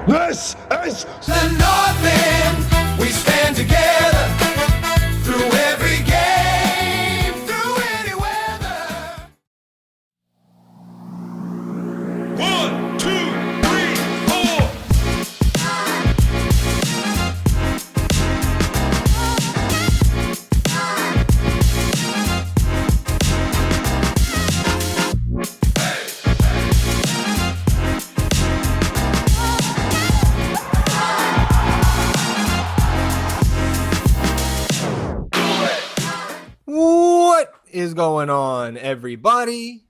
This is the North End. We stand together through every game, through any weather. 1, 2, 3, 4. What is going on, everybody?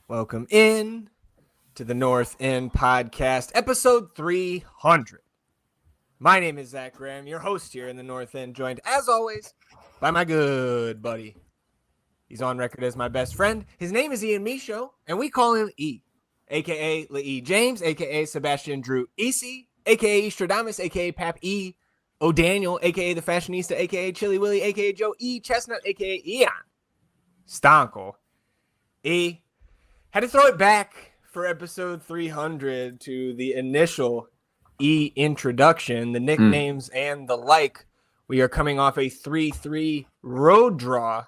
Welcome in to the North End Podcast, episode 300. My name is Zach Graham, your host here in the North End, joined, as always, by my good buddy. He's on record as my best friend. His name is Ian Michaud, and we call him E, a.k.a. Lee James, a.k.a. Sebastian Drew Easy, a.k.a. Stradamus, a.k.a. Pap E. O'Daniel, a.k.a. The Fashionista, a.k.a. Chili Willy, a.k.a. Joe E. Chestnut, a.k.a. Eon Stonkel. E. Had to throw it back for episode 300 to the initial E introduction, the nicknames and the like. We are coming off a 3-3 road draw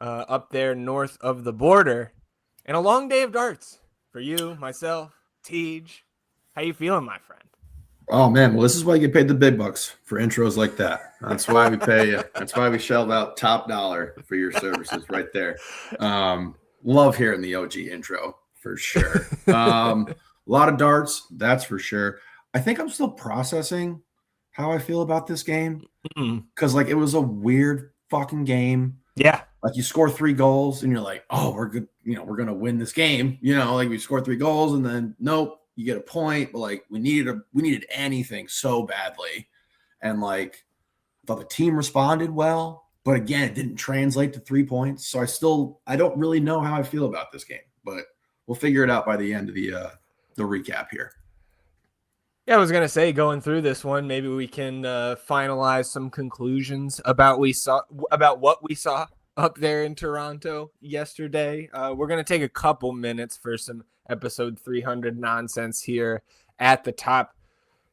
up there north of the border. And a long day of darts for you, myself, Tej. How you feeling, my friend? Oh man, well, this is why you get paid the big bucks for intros like that. That's why we pay you. That's why we shelled out top dollar for your services right there. Love hearing the OG intro for sure. A lot of darts, that's for sure. I think I'm still processing how I feel about this game because like it was a weird fucking game. Yeah. Like you score 3 goals and you're like, oh, we're good. We're going to win this game. Like we score 3 goals and then nope. You get a point, but like we needed anything so badly. And like I thought the team responded well, but again, it didn't translate to 3 points. So I don't really know how I feel about this game, but we'll figure it out by the end of the recap here. Yeah, I was going to say, going through this one, maybe we can finalize some conclusions about what we saw up there in Toronto yesterday. We're going to take a couple minutes for some episode 300 nonsense here at the top.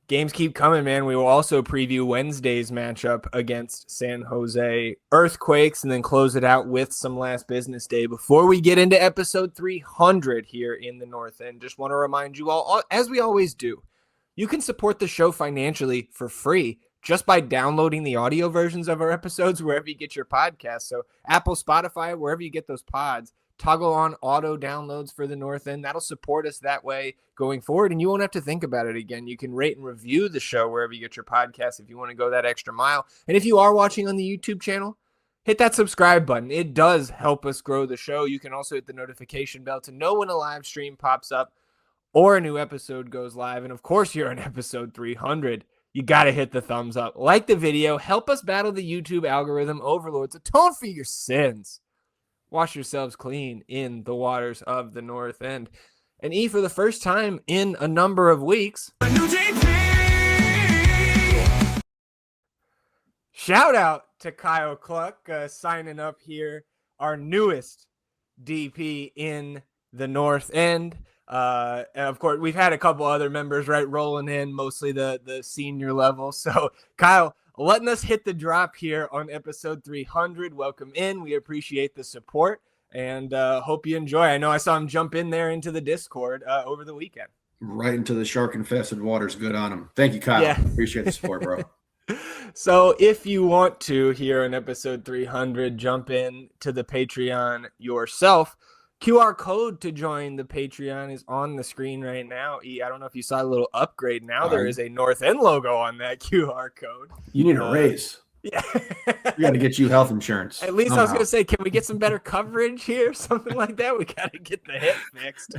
Games keep coming, man. We will also preview Wednesday's matchup against San Jose Earthquakes and then close it out with some last business day before we get into episode 300 here in the North End. Just want to remind you all, as we always do, you can support the show financially for free just by downloading the audio versions of our episodes wherever you get your podcasts. So Apple, Spotify, wherever you get those pods, toggle on auto downloads for the North End. That'll support us that way going forward, and you won't have to think about it again. You can rate and review the show wherever you get your podcasts if you want to go that extra mile. And if you are watching on the YouTube channel, hit that subscribe button. It does help us grow the show. You can also hit the notification bell to know when a live stream pops up or a new episode goes live. And of course, you're on episode 300. You got to hit the thumbs up. Like the video. Help us battle the YouTube algorithm overlords. Atone for your sins. Wash yourselves clean in the waters of the North End. And E, for the first time in a number of weeks, shout out to Kyle Cluck signing up here, our newest DP in the North End. And of course, we've had a couple other members, right, rolling in, mostly the senior level. So, Kyle, letting us hit the drop here on episode 300. Welcome in. We appreciate the support and hope you enjoy. I know I saw him jump in there into the Discord over the weekend. Right into the shark-infested waters. Good on him. Thank you, Kyle. Yeah. Appreciate the support, bro. So if you want to, here on episode 300, jump in to the Patreon yourself. QR code to join the Patreon is on the screen right now. E, I don't know if you saw a little upgrade. Now there is a North End logo on that QR code. You need a raise. Yeah. We got to get you health insurance. At least I was going to say, can we get some better coverage here? Something like that. We got to get the hip fixed.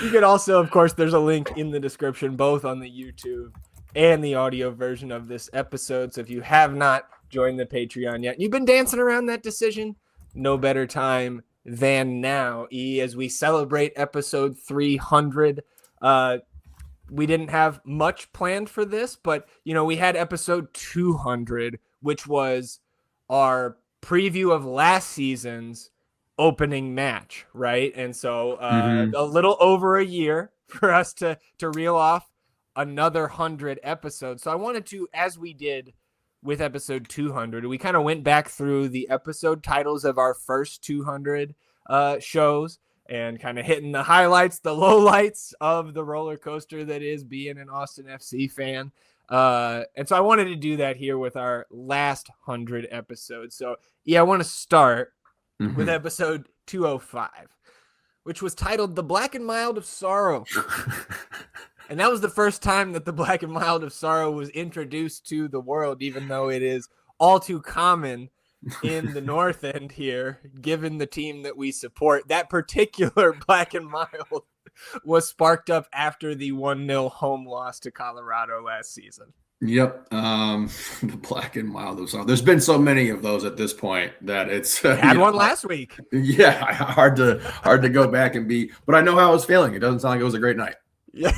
You could also, of course, there's a link in the description, both on the YouTube and the audio version of this episode. So if you have not joined the Patreon yet, you've been dancing around that decision, no better time than now, E, as we celebrate episode 300. We didn't have much planned for this, but, we had episode 200, which was our preview of last season's opening match, right? And so a little over a year for us to reel off another 100 episodes. So I wanted to, as we did with episode 200, we kind of went back through the episode titles of our first 200 shows and kind of hitting the highlights, the lowlights of the roller coaster that is being an Austin FC fan. And so I wanted to do that here with our last 100 episodes. So I want to start with episode 205, which was titled The Black and Mild of Sorrow. And that was the first time that the Black and Mild of Sorrow was introduced to the world, even though it is all too common in the North End here, given the team that we support. That particular Black and Mild was sparked up after the 1-0 home loss to Colorado last season. Yep. The Black and Mild of Sorrow. There's been so many of those at this point that it's had one last week. Yeah, hard to go back and be, but I know how I was feeling. It doesn't sound like it was a great night. Yeah.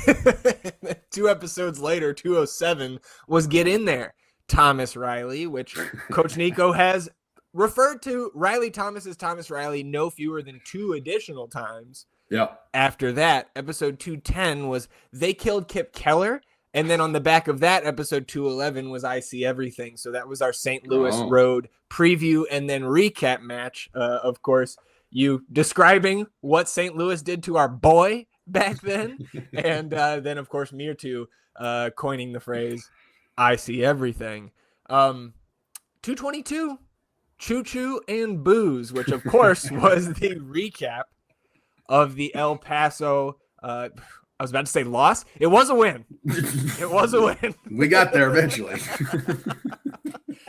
2 episodes later, 207 was Get In There, Thomas Riley, which Coach Nico has referred to Riley Thomas as Thomas Riley no fewer than 2 additional times. Yeah. After that, episode 210 was They Killed Kip Keller. And then on the back of that, episode 211 was I See Everything. So that was our St. Louis Road preview and then recap match. Of course, you describing what St. Louis did to our boy back then. And then, of course, Mirtu coining the phrase, I See Everything. 222, Choo Choo and Booze, which, of course, was the recap of the El Paso I was about to say loss. It was a win. It was a win. We got there eventually.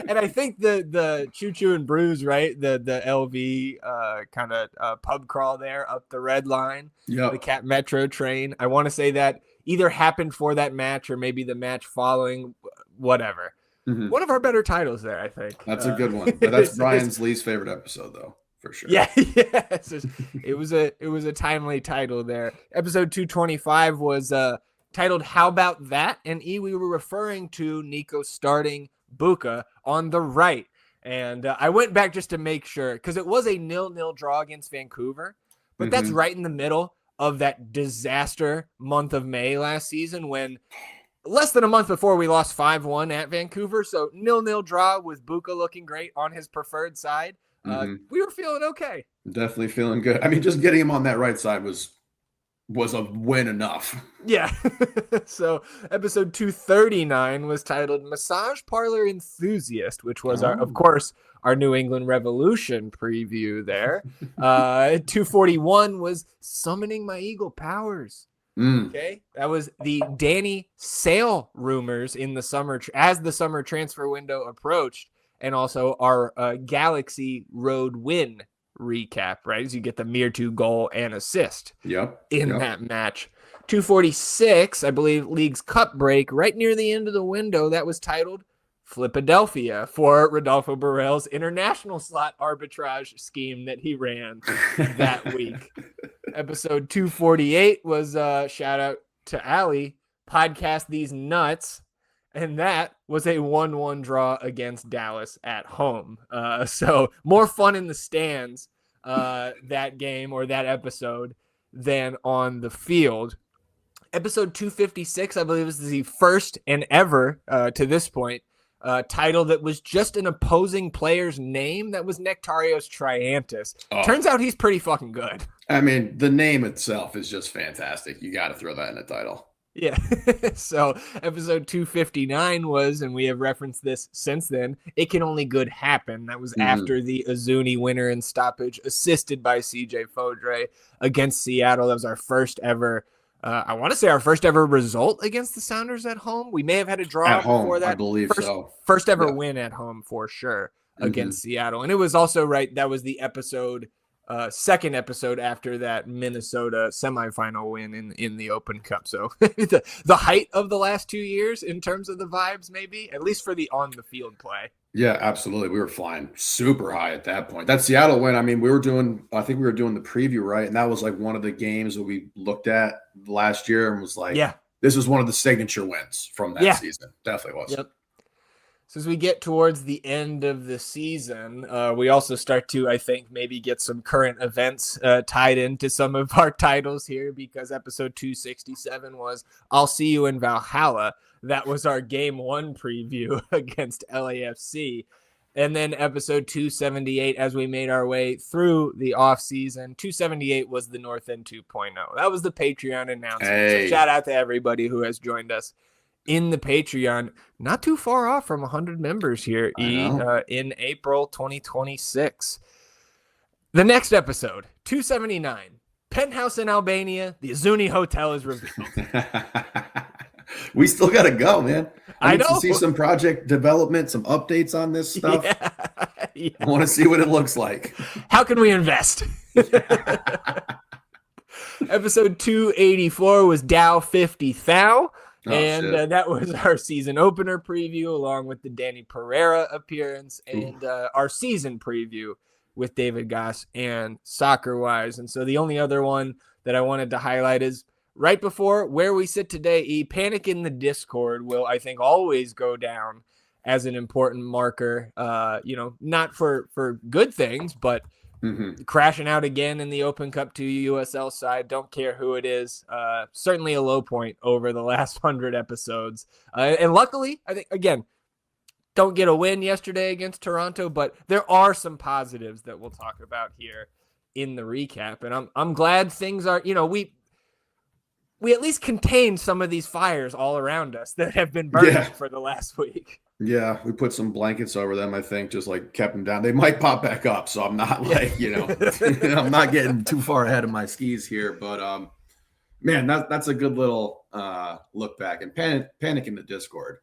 And I think the Choo Choo and Brews, right? The LV kind of pub crawl there up the red line. Yeah. The Cat Metro train. I want to say that either happened for that match or maybe the match following, whatever. Mm-hmm. One of our better titles there, I think. That's a good one. But that's Brian's least favorite episode, though. For sure. Yeah, yes. It was a timely title there. Episode 225 was titled How About That? And we were referring to Nico starting Buka on the right. And I went back just to make sure, because it was a 0-0 draw against Vancouver, but that's right in the middle of that disaster month of May last season when less than a month before we lost 5-1 at Vancouver. So 0-0 draw with Buka looking great on his preferred side. We were feeling okay. Definitely feeling good. I mean, just getting him on that right side was a win enough. Yeah. So episode 239 was titled Massage Parlor Enthusiast, which was of course our New England Revolution preview there. 241 was Summoning My Eagle Powers. Okay. That was the Danny Sale rumors in the summer as the summer transfer window approached. And also our Galaxy Road win recap, right? As you get the Mirtu goal and assist in that match. 246, I believe, League's Cup break right near the end of the window. That was titled Flipadelphia for Rodolfo Borrell's international slot arbitrage scheme that he ran that week. Episode 248 was shout out to Ali, Podcast These Nuts. And that was a 1-1 draw against Dallas at home. So more fun in the stands that game or that episode than on the field. Episode 256, I believe, is the first and ever, to this point, title that was just an opposing player's name. That was Nectarios Triantis. Turns out he's pretty fucking good. I mean, the name itself is just fantastic. You got to throw that in the title. Yeah. So episode 259 was, and we have referenced this since then, It Can Only Good Happen. That was after the Azuni winner in stoppage, assisted by CJ Fodre against Seattle. That was our first ever, I want to say our first ever result against the Sounders at home. We may have had a draw at home, before that. I believe so. First ever win at home for sure against Seattle. And it was also that was the episode, second episode after that Minnesota semifinal win in the Open Cup. So the height of the last 2 years in terms of the vibes, maybe, at least for the on the field play. Yeah, absolutely. We were flying super high at that point. That Seattle win, I mean, I think we were doing the preview, right? And that was like one of the games that we looked at last year and was like, this was one of the signature wins from that season. Definitely was. Yep. So as we get towards the end of the season, we also start to, I think, maybe get some current events tied into some of our titles here, because episode 267 was I'll See You in Valhalla. That was our game 1 preview against LAFC. And then episode 278, as we made our way through the offseason, 278 was the North End 2.0. That was the Patreon announcement. Hey. So shout out to everybody who has joined us in the Patreon. Not too far off from 100 members here in April 2026. The next episode, 279, Penthouse in Albania. The Azuni Hotel is revealed. We still got to go, man. I need know. to see some project development, some updates on this stuff. Yeah. I want to see what it looks like. How can we invest? Episode 284 was Dow 50 Thou. And that was our season opener preview, along with the Danny Pereira appearance and our season preview with David Goss and Soccer Wise. And so the only other one that I wanted to highlight is right before where we sit today. Panic in the Discord will, I think, always go down as an important marker, not for good things, but crashing out again in the Open Cup 2 USL side. Don't care who it is. Certainly a low point over the last 100 episodes. And luckily, I think, again, don't get a win yesterday against Toronto, but there are some positives that we'll talk about here in the recap. And I'm glad things are, we at least contained some of these fires all around us that have been burning for the last week. Yeah, we put some blankets over them, I think, just like kept them down. They might pop back up, so I'm not I'm not getting too far ahead of my skis here. But, man, that's a good little look back. And Panic in the Discord,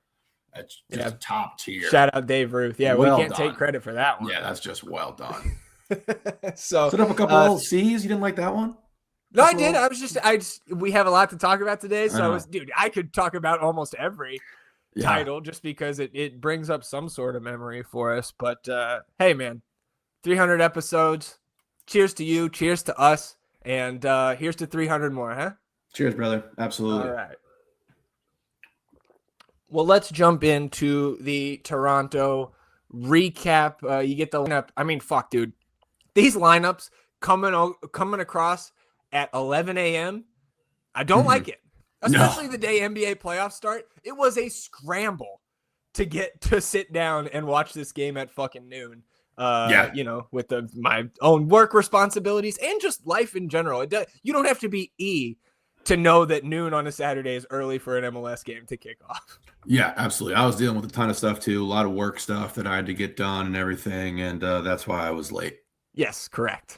that's just top tier. Shout out Dave Ruth. Yeah, well we can't done. take credit for that one. Yeah, that's just well done. So Put up a couple of C's. You didn't like that one? No, I did. We have a lot to talk about today. So I could talk about almost every title just because it brings up some sort of memory for us. But hey, man, 300 episodes. Cheers to you. Cheers to us. And here's to 300 more, huh? Cheers, brother. Absolutely. All right. Well, let's jump into the Toronto recap. You get the lineup. I mean, fuck, dude. These lineups coming across at 11 a.m. I don't like it. Especially the day NBA playoffs start. It was a scramble to get to sit down and watch this game at fucking noon. With my own work responsibilities and just life in general. You don't have to be to know that noon on a Saturday is early for an MLS game to kick off. Yeah, absolutely. I was dealing with a ton of stuff too, a lot of work stuff that I had to get done and everything, and that's why I was late. Yes, correct.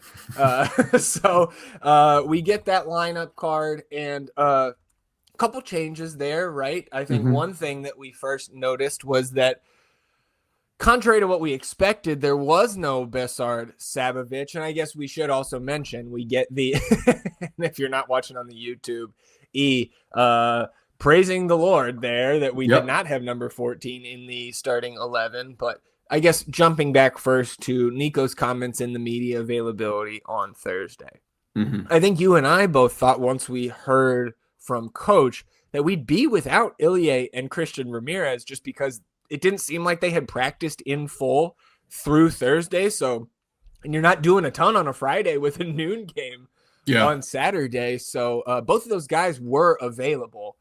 So we get that lineup card and a couple changes there, right? I think one thing that we first noticed was that contrary to what we expected, there was no Besard Sabovic. And I guess we should also mention we get the, if you're not watching on the YouTube, praising the Lord there that we did not have number 14 in the starting 11. But I guess jumping back first to Nico's comments in the media availability on Thursday. I think you and I both thought once we heard from Coach that we'd be without Ilie and Christian Ramirez just because it didn't seem like they had practiced in full through Thursday. So, and you're not doing a ton on a Friday with a noon game on Saturday. So both of those guys were available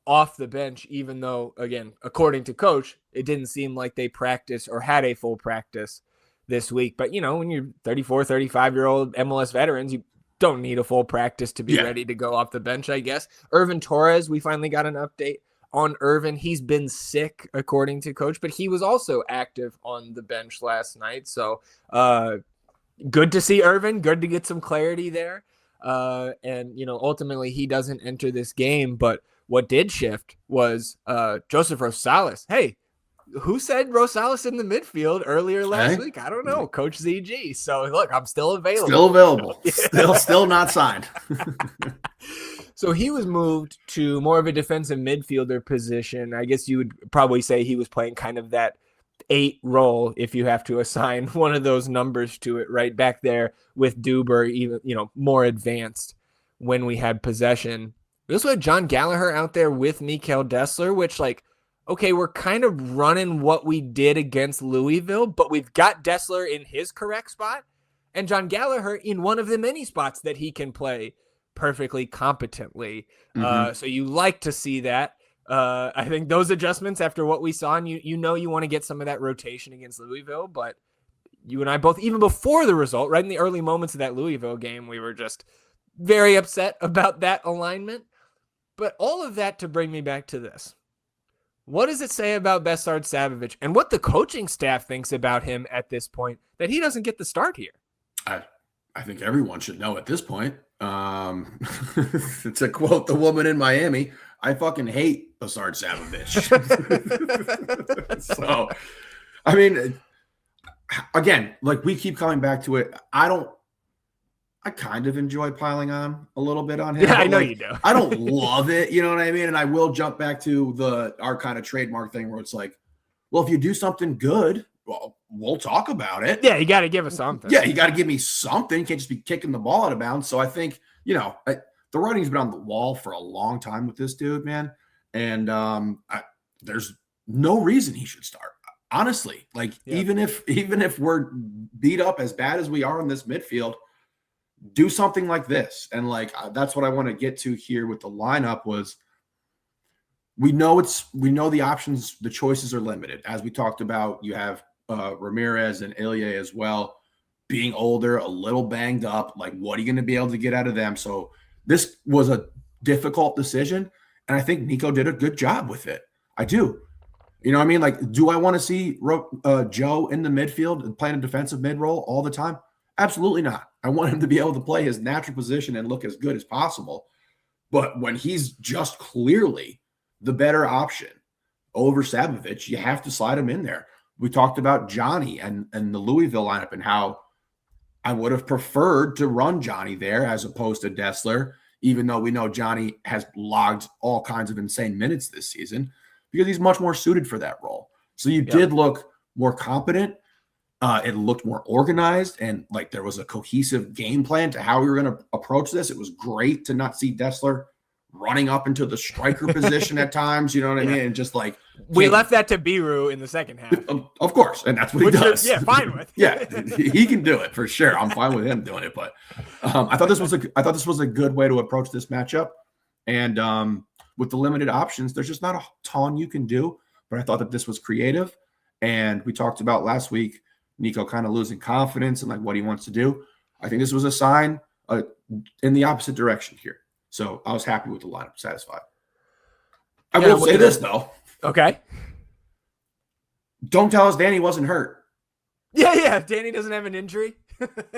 off the bench, even though, again, according to Coach, it didn't seem like they practiced or had a full practice this week. But, when you're 34, 35-year-old MLS veterans, you don't need a full practice to be ready to go off the bench, I guess. Irvin Torres, we finally got an update on Irvin. He's been sick, according to Coach, but he was also active on the bench last night. So good to see Irvin. Good to get some clarity there. And, ultimately he doesn't enter this game. But what did shift was Joseph Rosales. Hey, who said Rosales in the midfield earlier last week? I don't know. Coach ZG. So, look, I'm still available. Still available. Still not signed. So he was moved to more of a defensive midfielder position. I guess you would probably say he was playing kind of that 8 role if you have to assign one of those numbers to it, right back there with Duber, even more advanced when we had possession. We also had John Gallagher out there with Mikael Dessler, which okay, we're kind of running what we did against Louisville, but we've got Dessler in his correct spot and John Gallagher in one of the many spots that he can play perfectly competently. So you like to see that. I think those adjustments after what we saw, and you want to get some of that rotation against Louisville, but you and I both, even before the result, right in the early moments of that Louisville game, we were just very upset about that alignment. But all of that to bring me back to this. What does it say about Besard Savovich and what the coaching staff thinks about him at this point that he doesn't get the start here? I think everyone should know at this point. To quote the woman in Miami, I fucking hate Besard Savovich. So, I mean, again, like we keep coming back to it. I kind of enjoy piling on a little bit on him. Yeah, I know like, you do. I don't love it. You know what I mean? And I will jump back to our kind of trademark thing where it's like, well, if you do something good, well, we'll talk about it. Yeah, you got to give us something. Yeah, you got to give me something. You can't just be kicking the ball out of bounds. So I think, the writing's been on the wall for a long time with this dude, man. And there's no reason he should start. Honestly, like even if we're beat up as bad as we are in this midfield, do something like this. And like that's what I want to get to here with the lineup was we know the options, the choices are limited. As we talked about, you have Ramirez and Ilya as well, being older, a little banged up. Like, what are you going to be able to get out of them? So this was a difficult decision, and I think Nico did a good job with it. I do. You know what I mean? Like, do I want to see Joe in the midfield and playing a defensive mid role all the time? Absolutely not. I want him to be able to play his natural position and look as good as possible. But when he's just clearly the better option over Savovich, you have to slide him in there. We talked about Johnny and the Louisville lineup and how I would have preferred to run Johnny there as opposed to Dessler, even though we know Johnny has logged all kinds of insane minutes this season because he's much more suited for that role. So you did look more competent. It looked more organized and like there was a cohesive game plan to how we were going to approach this. It was great to not see Dessler running up into the striker position at times, you know what I mean? And just like we left that to Biru in the second half. Of course, and that's what he does. Fine with. Yeah, he can do it for sure. I'm fine with him doing it, but I thought this was a good way to approach this matchup. And with the limited options, there's just not a ton you can do. But I thought that this was creative. And we talked about last week Nico kind of losing confidence and like what he wants to do. I think this was a sign in the opposite direction here. So I was happy with the lineup, satisfied. I will say this though. Okay. Don't tell us Danny wasn't hurt. Yeah. Danny doesn't have an injury.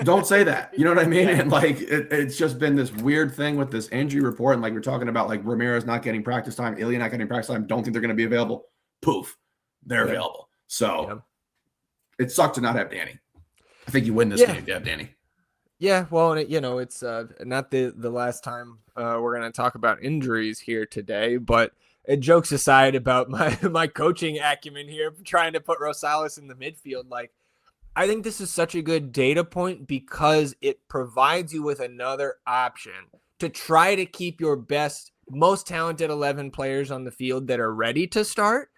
Don't say that. You know what I mean? And like it's just been this weird thing with this injury report. And like we're talking about like Ramirez not getting practice time, Ilya not getting practice time. Don't think they're going to be available. Poof, they're available. So it sucked to not have Danny. I think you win this game if you have Danny. Yeah, well, it's not the last time we're going to talk about injuries here today, but jokes aside about my coaching acumen here, trying to put Rosales in the midfield, like I think this is such a good data point because it provides you with another option to try to keep your best, most talented 11 players on the field that are ready to start.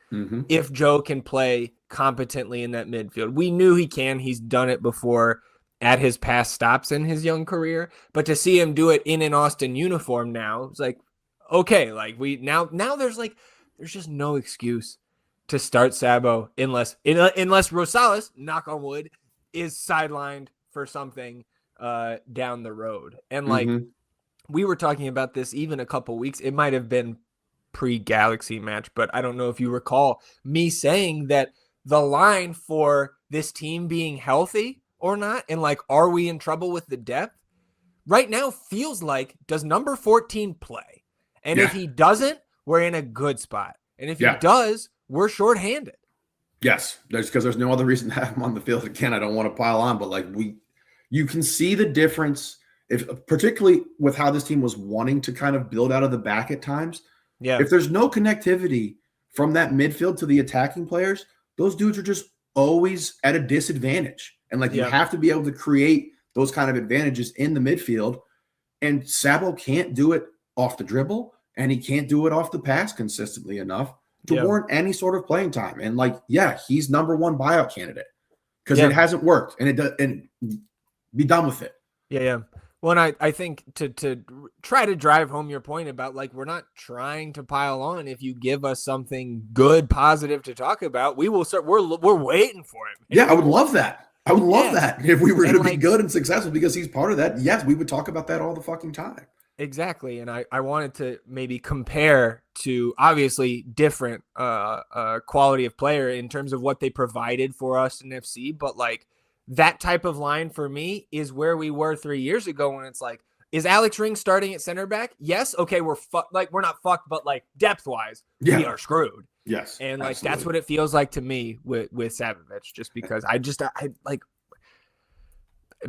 If Joe can play competently in that midfield. We knew he can. He's done it before at his past stops in his young career, but to see him do it in an Austin uniform now, it's like, okay, like now there's just no excuse to start Sabo unless Rosales, knock on wood, is sidelined for something down the road. And like we were talking about this even a couple weeks, it might have been pre-Galaxy match, but I don't know if you recall me saying that the line for this team being healthy or not, and like, are we in trouble with the depth? Right now feels like, does number 14 play? And if he doesn't, we're in a good spot. And if he does, we're shorthanded. Yes, because there's no other reason to have him on the field. Again, I don't want to pile on, but like you can see the difference, particularly with how this team was wanting to kind of build out of the back at times. Yeah. If there's no connectivity from that midfield to the attacking players, those dudes are just always at a disadvantage. And like you have to be able to create those kind of advantages in the midfield. And Sabo can't do it off the dribble, and he can't do it off the pass consistently enough. to Yeah. warrant any sort of playing time. And like, yeah, he's number one buyout candidate because Yeah. it hasn't worked, and it does, and be done with it. Yeah. Well, and I think to try to drive home your point about like we're not trying to pile on. If you give us something good, positive to talk about, we will start. We're waiting for it. Yeah, I would love that. I would love Yeah. that if we were going to be like- good and successful because he's part of that. Yes, we would talk about that all the fucking time. Exactly. And I wanted to maybe compare to obviously different quality of player in terms of what they provided for us in FC, but like that type of line for me is where we were 3 years ago when it's like, is Alex Ring starting at center back? Yes. Okay. We're not fucked, but like depth wise, we Yeah. are screwed. Yes. And like, absolutely. that's what it feels like to me with Savovich, just because I like,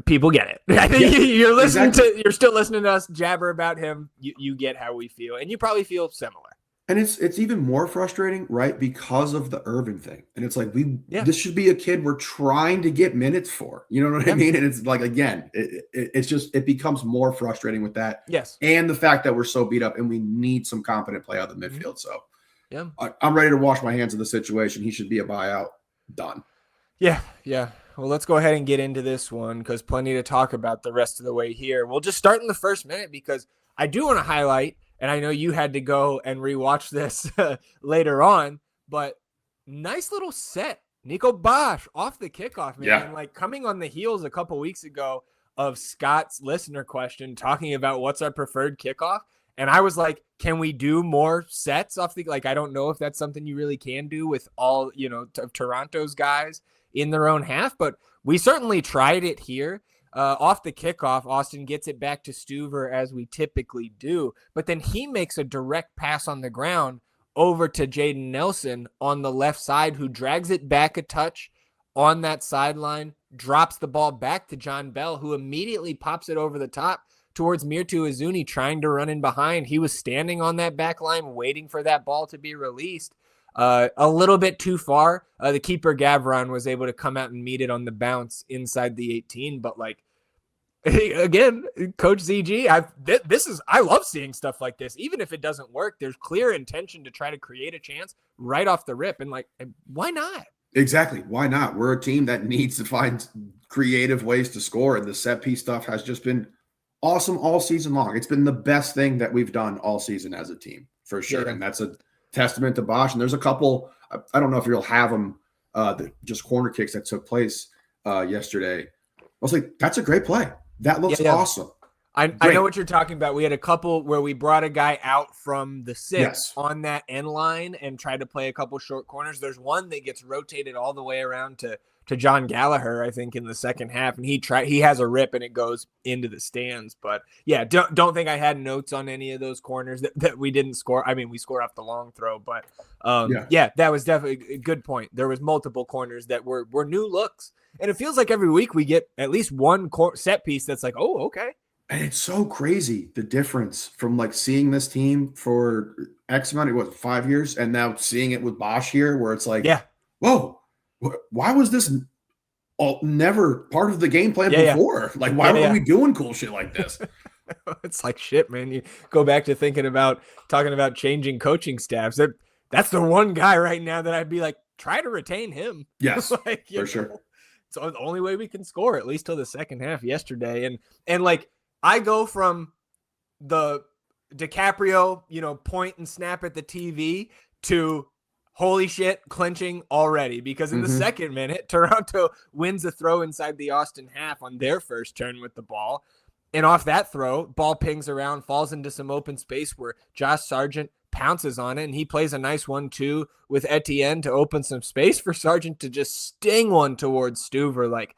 people get it. I think you're listening you're still listening to us jabber about him. You get how we feel, and you probably feel similar. And it's even more frustrating, right? Because of the Irvin thing. And it's like, this should be a kid we're trying to get minutes for. You know what I mean? And it's like, again, it becomes more frustrating with that. Yes. And the fact that we're so beat up and we need some competent play out of the midfield. So Yeah. I'm ready to wash my hands of the situation. He should be a buyout. Done. Yeah. Well, let's go ahead and get into this one because plenty to talk about the rest of the way here. We'll just start in the first minute because I do want to highlight, and I know you had to go and rewatch this later on, but nice little set. Nico Bosch off the kickoff, man. Yeah. And like coming on the heels a couple weeks ago of Scott's listener question talking about what's our preferred kickoff. And I was like, can we do more sets off the, like, I don't know if that's something you really can do with all, of Toronto's guys in their own half, but we certainly tried it here. Off the kickoff, Austin gets it back to Stuver as we typically do, but then he makes a direct pass on the ground over to Jaden Nelson on the left side, who drags it back a touch on that sideline, drops the ball back to John Bell, who immediately pops it over the top towards Mirtu Izuni, trying to run in behind. He was standing on that back line, waiting for that ball to be released. A little bit too far. The keeper Gavron was able to come out and meet it on the bounce inside the 18. But like, again, Coach ZG, I love seeing stuff like this. Even if it doesn't work, there's clear intention to try to create a chance right off the rip. And like, why not? Exactly. Why not? We're a team that needs to find creative ways to score. And the set piece stuff has just been awesome all season long. It's been the best thing that we've done all season as a team, for sure. Yeah. And that's a testament to Bosch. And there's a couple, I don't know if you'll have them, just corner kicks that took place yesterday. I was like, that's a great play. That looks awesome. I know what you're talking about. We had a couple where we brought a guy out from the six on that end line and tried to play a couple short corners. There's one that gets rotated all the way around to John Gallagher, I think, in the second half, and he has a rip and it goes into the stands. But yeah, don't think I had notes on any of those corners that we didn't score. I mean, we scored off the long throw, but that was definitely a good point. There was multiple corners that were new looks, and it feels like every week we get at least one set piece that's like, oh, okay. And it's so crazy, the difference from like seeing this team for X amount of 5 years and now seeing it with Bosch here, where it's like, whoa, why was this never part of the game plan before? Like, why were we doing cool shit like this? It's like shit, man. You go back to talking about changing coaching staffs. That's the one guy right now that I'd be like, try to retain him. Yes, like, for sure. It's the only way we can score, at least till the second half yesterday. And like, I go from the DiCaprio, point and snap at the TV to holy shit, clinching already, because in the second minute, Toronto wins a throw inside the Austin half on their first turn with the ball. And off that throw, ball pings around, falls into some open space where Josh Sargent pounces on it, and he plays a nice 1-2 with Etienne to open some space for Sargent to just sting one towards Stuver. Like,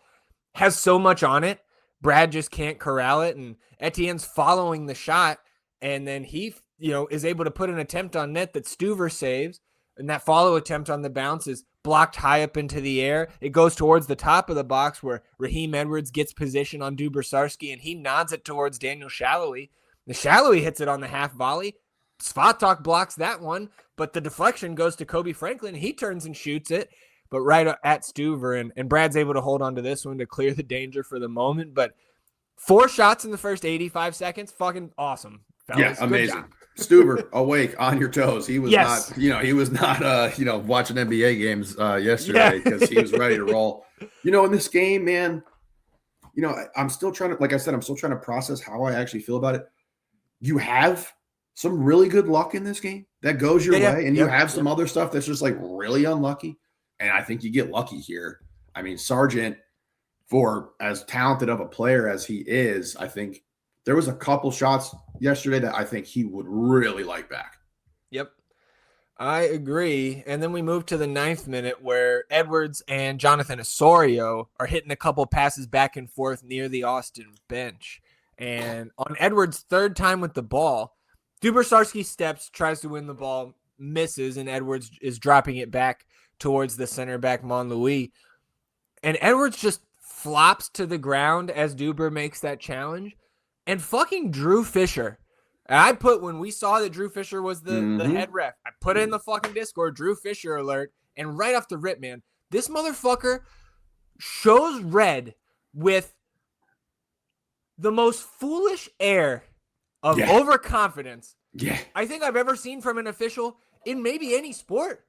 has so much on it. Brad just can't corral it, and Etienne's following the shot, and then he, is able to put an attempt on net that Stuver saves, and that follow attempt on the bounce is blocked high up into the air. It goes towards the top of the box where Raheem Edwards gets position on Dubersarski, and he nods it towards Daniel Shallowy. The Shallowy hits it on the half volley. Svatok blocks that one, but the deflection goes to Kobe Franklin. He turns and shoots it, but right at Stuver, and Brad's able to hold on to this one to clear the danger for the moment. But 4 shots in the first 85 seconds, fucking awesome, fellas. Yeah, amazing. Stuber, awake, on your toes. He was Yes. not, he was not, watching NBA games yesterday because he was ready to roll. In this game, man, I'm still trying to, like I said, I'm still trying to process how I actually feel about it. You have some really good luck in this game that goes your way, and you have some other stuff that's just like really unlucky. And I think you get lucky here. I mean, Sargent, for as talented of a player as he is, I think there was a couple shots yesterday that I think he would really like back. Yep. I agree. And then we move to the 9th minute where Edwards and Jonathan Osorio are hitting a couple passes back and forth near the Austin bench. And on Edwards' 3rd time with the ball, Dubersarski steps, tries to win the ball, misses, and Edwards is dropping it back towards the center back, Monlouis. And Edwards just flops to the ground as Duber makes that challenge. And fucking Drew Fischer. And when we saw that Drew Fischer was the head ref, I put it in the fucking Discord, Drew Fischer alert, and right off the rip, man, this motherfucker shows red with the most foolish air of overconfidence I think I've ever seen from an official in maybe any sport.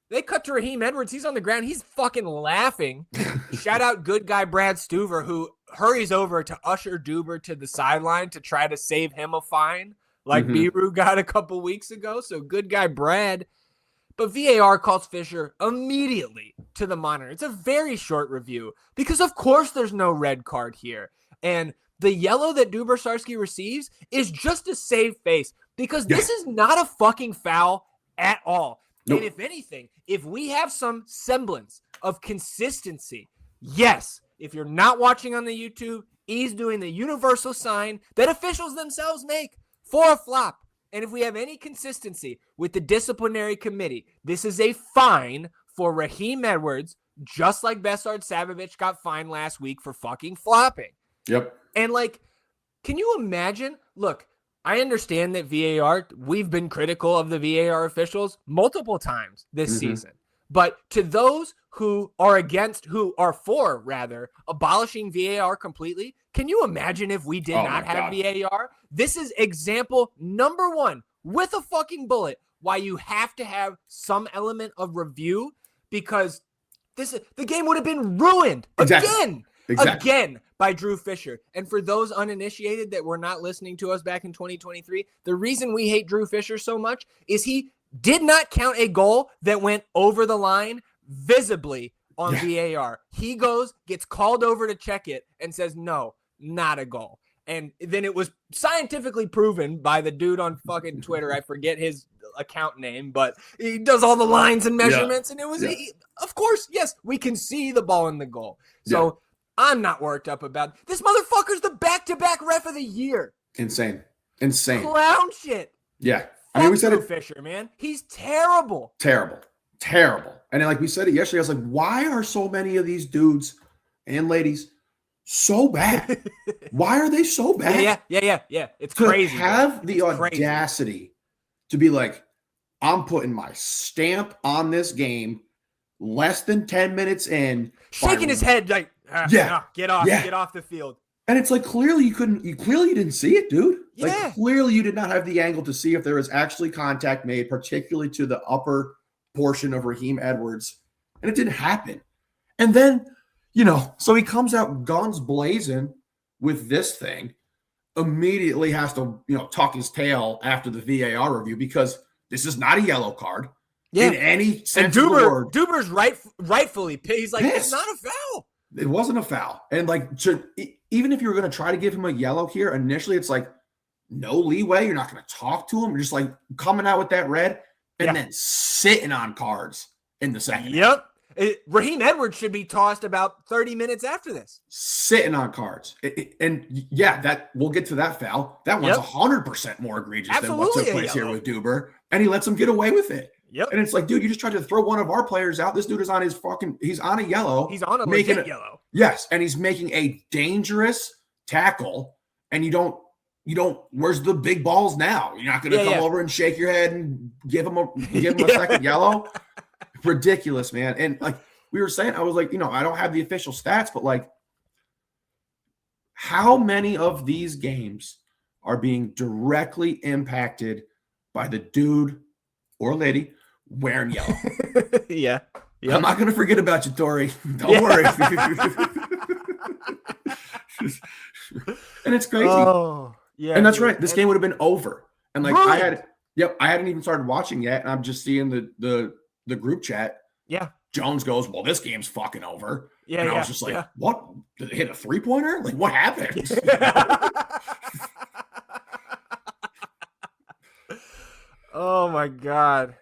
They cut to Raheem Edwards. He's on the ground. He's fucking laughing. Shout out good guy Brad Stuver, who hurries over to usher Duber to the sideline to try to save him a fine like Biru got a couple weeks ago. So good guy Brad. But VAR calls Fischer immediately to the monitor. It's a very short review because, of course, there's no red card here. And the yellow that Dubersarski receives is just to save face because this is not a fucking foul at all. Nope. And if anything, if we have some semblance of consistency, yes, if you're not watching on the YouTube, he's doing the universal sign that officials themselves make for a flop. And if we have any consistency with the disciplinary committee, this is a fine for Raheem Edwards, just like Besard Savovic got fined last week for fucking flopping. Yep. And can you imagine? Look, I understand that VAR, we've been critical of the VAR officials multiple times this season. But to those who are for abolishing VAR completely, can you imagine if we did not have VAR? This is example number 1 with a fucking bullet why you have to have some element of review because the game would have been ruined again by Drew Fischer. And for those uninitiated that were not listening to us back in 2023, the reason we hate Drew Fischer so much is he did not count a goal that went over the line visibly on VAR. He gets called over to check it and says, no, not a goal. And then it was scientifically proven by the dude on fucking Twitter. I forget his account name, but he does all the lines and measurements. And it was, of course, yes, we can see the ball in the goal. So I'm not worked up about this. Motherfucker's the back-to-back ref of the year. Insane. Clown shit. Yeah. I mean, we said it. Fischer, man. He's terrible. Terrible. And like we said it yesterday, I was like, why are so many of these dudes and ladies so bad? Why are they so bad? Yeah. It's crazy. To have the audacity to be like, I'm putting my stamp on this game less than 10 minutes in. Shaking his head like, get off the field. And it's like, clearly you didn't see it, dude. Like, clearly you did not have the angle to see if there was actually contact made, particularly to the upper portion of Raheem Edwards. And it didn't happen. And then, so he comes out guns blazing with this thing, immediately has to, tuck his tail after the VAR review because this is not a yellow card in any sense of the word. Duber's rightfully, he's like, it's not a foul. It wasn't a foul. And even if you were going to try to give him a yellow here, initially it's like no leeway. You're not going to talk to him. You're just like coming out with that red and then sitting on cards in the second. Yep. Raheem Edwards should be tossed about 30 minutes after this. Sitting on cards. That we'll get to that foul. That one's 100% more egregious than what took place here with Duber. And he lets him get away with it. Yep. And it's like, dude, you just tried to throw one of our players out. This dude is on he's on a yellow. He's on a legit yellow. Yes. And he's making a dangerous tackle. And you don't, where's the big balls now? You're not going to come over and shake your head and give him a second yellow. Ridiculous, man. And like we were saying, I was like, I don't have the official stats, but like how many of these games are being directly impacted by the dude or lady wearing yellow. Yeah. Yep. I'm not going to forget about you, Tori. Don't worry. And it's crazy. Oh, yeah. And that's dude. right. This game would have been over. And like Ruined. I hadn't even started watching yet. And I'm just seeing the group chat. Yeah. Jones goes, well, this game's fucking over. Yeah. And I yeah, was just like, yeah. what? Did they hit a 3-pointer? Like, what happened? Oh my God.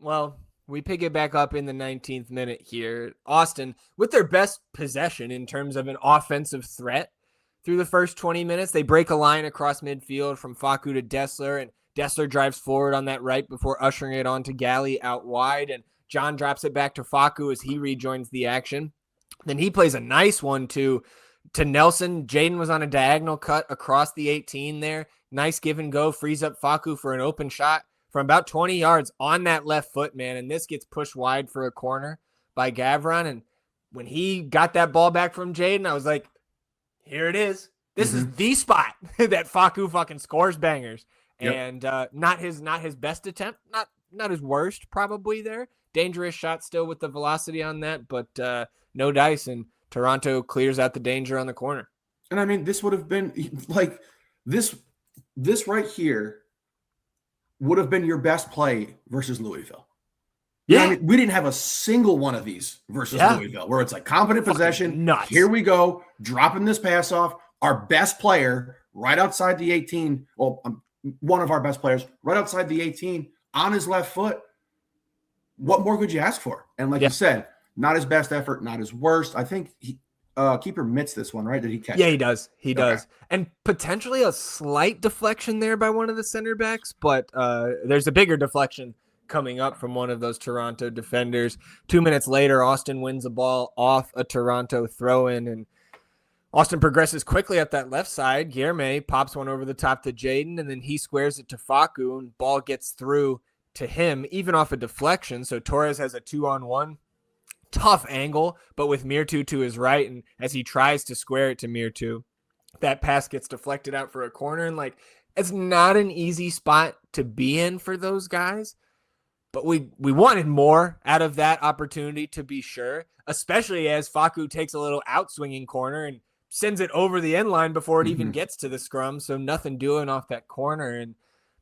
Well, we pick it back up in the 19th minute here. Austin, with their best possession in terms of an offensive threat through the first 20 minutes, they break a line across midfield from Facu to Dessler, and Dessler drives forward on that right before ushering it on to Galley out wide, and John drops it back to Facu as he rejoins the action. Then he plays a nice one to Nelson. Jaden was on a diagonal cut across the 18 there. Nice give and go, frees up Facu for an open shot from about 20 yards on that left foot, man. And this gets pushed wide for a corner by Gavron. And when he got that ball back from Jaden, I was like, here it is. This is the spot that Facu fucking scores bangers. Yep. And not his best attempt, not his worst probably there. Dangerous shot still with the velocity on that, but no dice, and Toronto clears out the danger on the corner. And I mean, this would have been like this right here would have been your best play versus Louisville. Yeah. I mean, we didn't have a single one of these versus Louisville where it's like competent possession. Nuts. Here we go, dropping this pass off. Our best player right outside the 18. Well, one of our best players right outside the 18 on his left foot. What more could you ask for? And like you said, not his best effort, not his worst. I think keeper mitts this one, right? Did he catch it? Yeah, he does. He does. And potentially a slight deflection there by one of the center backs, but there's a bigger deflection coming up from one of those Toronto defenders. 2 minutes later, Austin wins the ball off a Toronto throw-in, and Austin progresses quickly up that left side. Guilherme pops one over the top to Jaden, and then he squares it to Facu, and ball gets through to him, even off a deflection. So Torres has a 2-on-1. Tough angle, but with Mirtu to his right, and as he tries to square it to Mirtu, that pass gets deflected out for a corner, and like, it's not an easy spot to be in for those guys, but we wanted more out of that opportunity, to be sure, especially as Facu takes a little outswinging corner and sends it over the end line before it even gets to the scrum, so nothing doing off that corner. And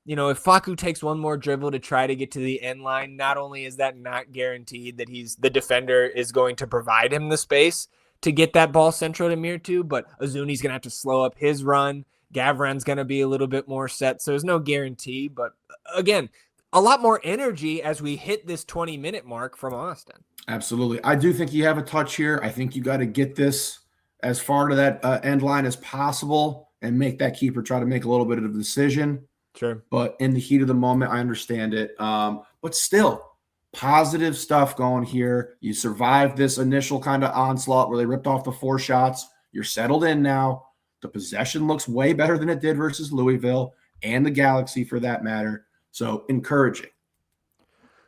you know, if Facu takes one more dribble to try to get to the end line, not only is that not guaranteed that the defender is going to provide him the space to get that ball central to Mirtu, but Azuni's going to have to slow up his run. Gavran's going to be a little bit more set, so there's no guarantee. But again, a lot more energy as we hit this 20-minute mark from Austin. Absolutely. I do think you have a touch here. I think you got to get this as far to that end line as possible and make that keeper try to make a little bit of a decision. Sure. But in the heat of the moment, I understand it. But still, positive stuff going here. You survived this initial kind of onslaught where they ripped off the 4 shots. You're settled in now. The possession looks way better than it did versus Louisville and the Galaxy for that matter. So encouraging.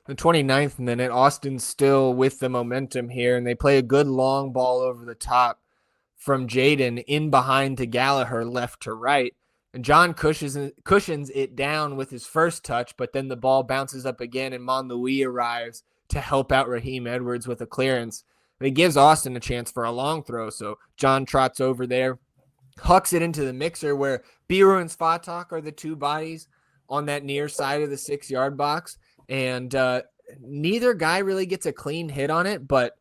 The 29th minute, Austin's still with the momentum here, and they play a good long ball over the top from Jaden in behind to Gallagher, left to right. And John cushions it down with his first touch, but then the ball bounces up again, and Monlouis arrives to help out Raheem Edwards with a clearance. And it gives Austin a chance for a long throw, so John trots over there, hucks it into the mixer where Biru and Svatak are the two bodies on that near side of the 6-yard box, and neither guy really gets a clean hit on it, but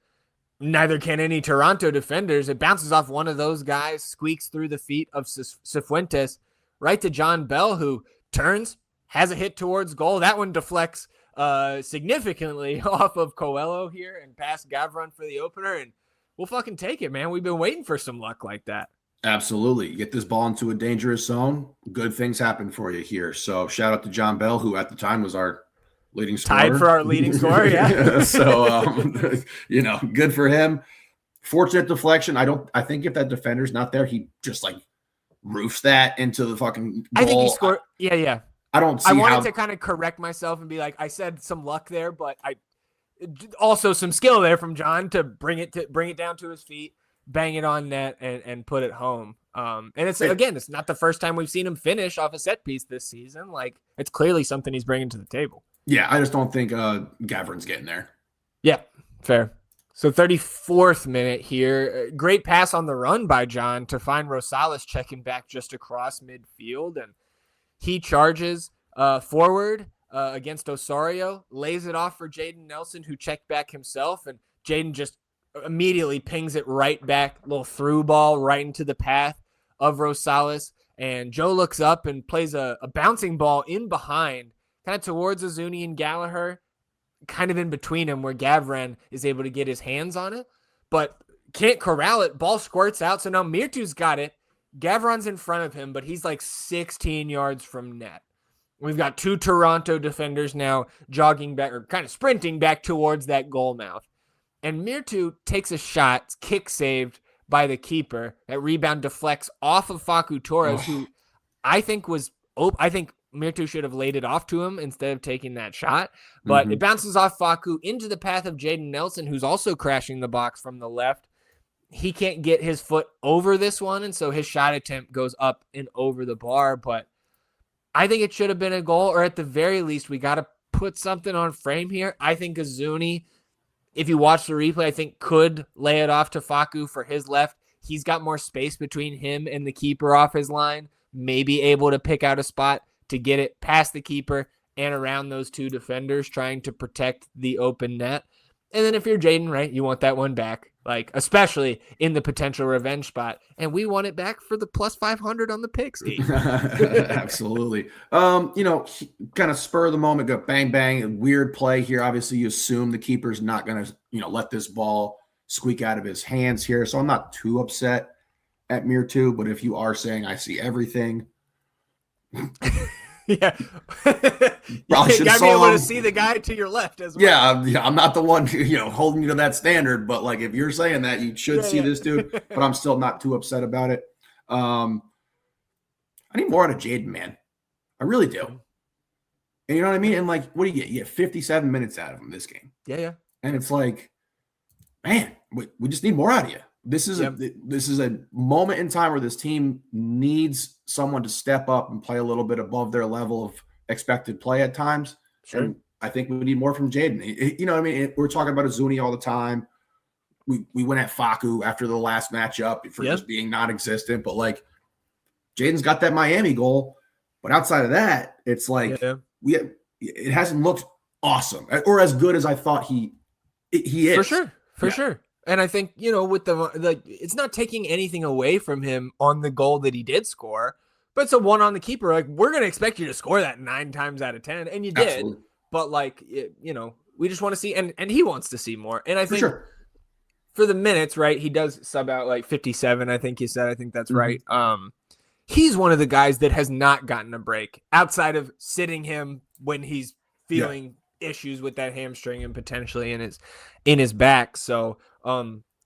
neither can any Toronto defenders. It bounces off one of those guys, squeaks through the feet of Cifuentes, right to John Bell, who turns, has a hit towards goal. That one deflects significantly off of Coelho here and past Gavron for the opener, and we'll fucking take it, man. We've been waiting for some luck like that. Absolutely. You get this ball into a dangerous zone, good things happen for you here. So shout out to John Bell, who at the time was our leading scorer. Tied for our leading scorer, yeah. So, good for him. Fortunate deflection. I think if that defender's not there, he just like roofs that into the fucking goal. I think he scored. Yeah. I don't see I wanted to kind of correct myself and be like, I said some luck there, but I also some skill there from John to bring it down to his feet, bang it on net, and put it home. And it's not the first time we've seen him finish off a set piece this season. Like, it's clearly something he's bringing to the table. Yeah, I just don't think Gavrin's getting there. Yeah, fair. So 34th minute here. Great pass on the run by John to find Rosales checking back just across midfield. And he charges forward against Osorio, lays it off for Jaden Nelson, who checked back himself. And Jaden just immediately pings it right back, little through ball right into the path of Rosales. And Joe looks up and plays a bouncing ball in behind, kind of towards Azuni and Gallagher, kind of in between them, where Gavran is able to get his hands on it, but can't corral it. Ball squirts out. So now Mirtu's got it. Gavran's in front of him, but he's like 16 yards from net. We've got two Toronto defenders now jogging back, or kind of sprinting back towards that goal mouth. And Mirtu takes a shot, kick saved by the keeper. That rebound deflects off of Facu Torres, who I think Mirtu should have laid it off to him instead of taking that shot. But it bounces off Facu into the path of Jaden Nelson, who's also crashing the box from the left. He can't get his foot over this one, and so his shot attempt goes up and over the bar. But I think it should have been a goal, or at the very least, we got to put something on frame here. I think Azuni, if you watch the replay, I think could lay it off to Facu for his left. He's got more space between him and the keeper off his line, maybe able to pick out a spot to get it past the keeper and around those two defenders trying to protect the open net. And then if you're Jaden, right, you want that one back, like especially in the potential revenge spot. And we want it back for the plus 500 on the picks. Absolutely. Kind of spur of the moment, go bang, bang, a weird play here. Obviously, you assume the keeper's not going to, let this ball squeak out of his hands here. So I'm not too upset at Mirtu, but if you are saying I see everything, yeah, you probably should gotta be able to see the guy to your left as well. Yeah, I'm not the one holding you to that standard, but like if you're saying that, you should see this dude. But I'm still not too upset about it. I need more out of Jaden, man. I really do. And you know what I mean? And like, what do you get? You get 57 minutes out of him this game. Yeah. And it's like, man, we just need more out of you. This is a moment in time where this team needs someone to step up and play a little bit above their level of expected play at times. Sure. And I think we need more from Jaden. You know what I mean? We're talking about Azuni all the time. We went at Facu after the last matchup for just being non-existent. But like, Jaden's got that Miami goal. But outside of that, it's like it hasn't looked awesome or as good as I thought he is. For sure. And I think, with it's not taking anything away from him on the goal that he did score, but it's a one on the keeper. Like, we're going to expect you to score that 9 times out of 10. And you did. Absolutely. But like, we just want to see, and he wants to see more. And I think for the minutes, right, he does sub out like 57. I think you said, I think that's right. He's one of the guys that has not gotten a break outside of sitting him when he's feeling issues with that hamstring and potentially in his back. So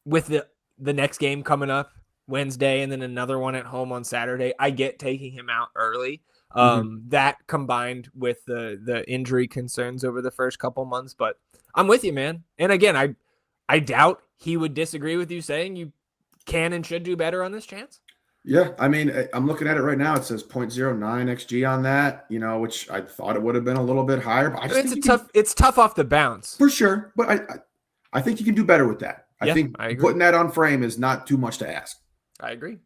with the next game coming up Wednesday and then another one at home on Saturday, I get taking him out early. That combined with the injury concerns over the first couple months, but I'm with you, man. And again, I doubt he would disagree with you saying you can and should do better on this chance. Yeah, I mean, I'm looking at it right now. It says 0.09 XG on that, which I thought it would have been a little bit higher. But it's tough off the bounce for sure. But I think you can do better with that. I think putting that on frame is not too much to ask. I agree.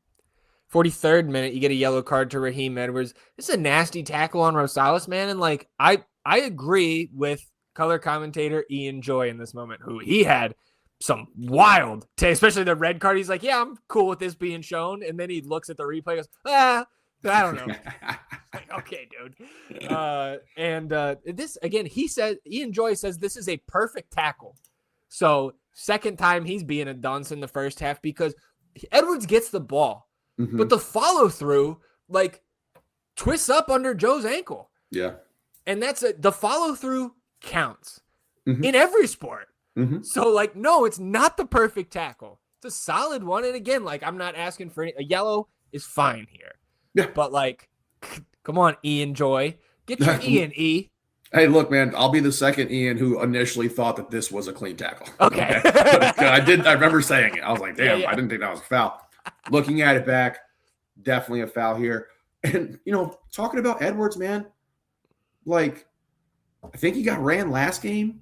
43rd minute, you get a yellow card to Raheem Edwards. This is a nasty tackle on Rosales, man. And like, I agree with color commentator Ian Joy in this moment, who he had some wild, especially the red card. He's like, yeah, I'm cool with this being shown. And then he looks at the replay and goes, I don't know. Like, okay, dude. And this, again, Ian Joy says this is a perfect tackle. So second time he's being a dunce in the first half because Edwards gets the ball, but the follow through like twists up under Joe's ankle. Yeah. And the follow through counts in every sport. So like, no, it's not the perfect tackle. It's a solid one. And again, like, I'm not asking for a yellow is fine here. Yeah. But like, come on, Ian Joy, get your Ian E. Hey, look, man, I'll be the second Ian who initially thought that this was a clean tackle. Okay. I remember saying it. I was like, damn, I didn't think that was a foul. Looking at it back, definitely a foul here. And, talking about Edwards, man, like, I think he got ran last game.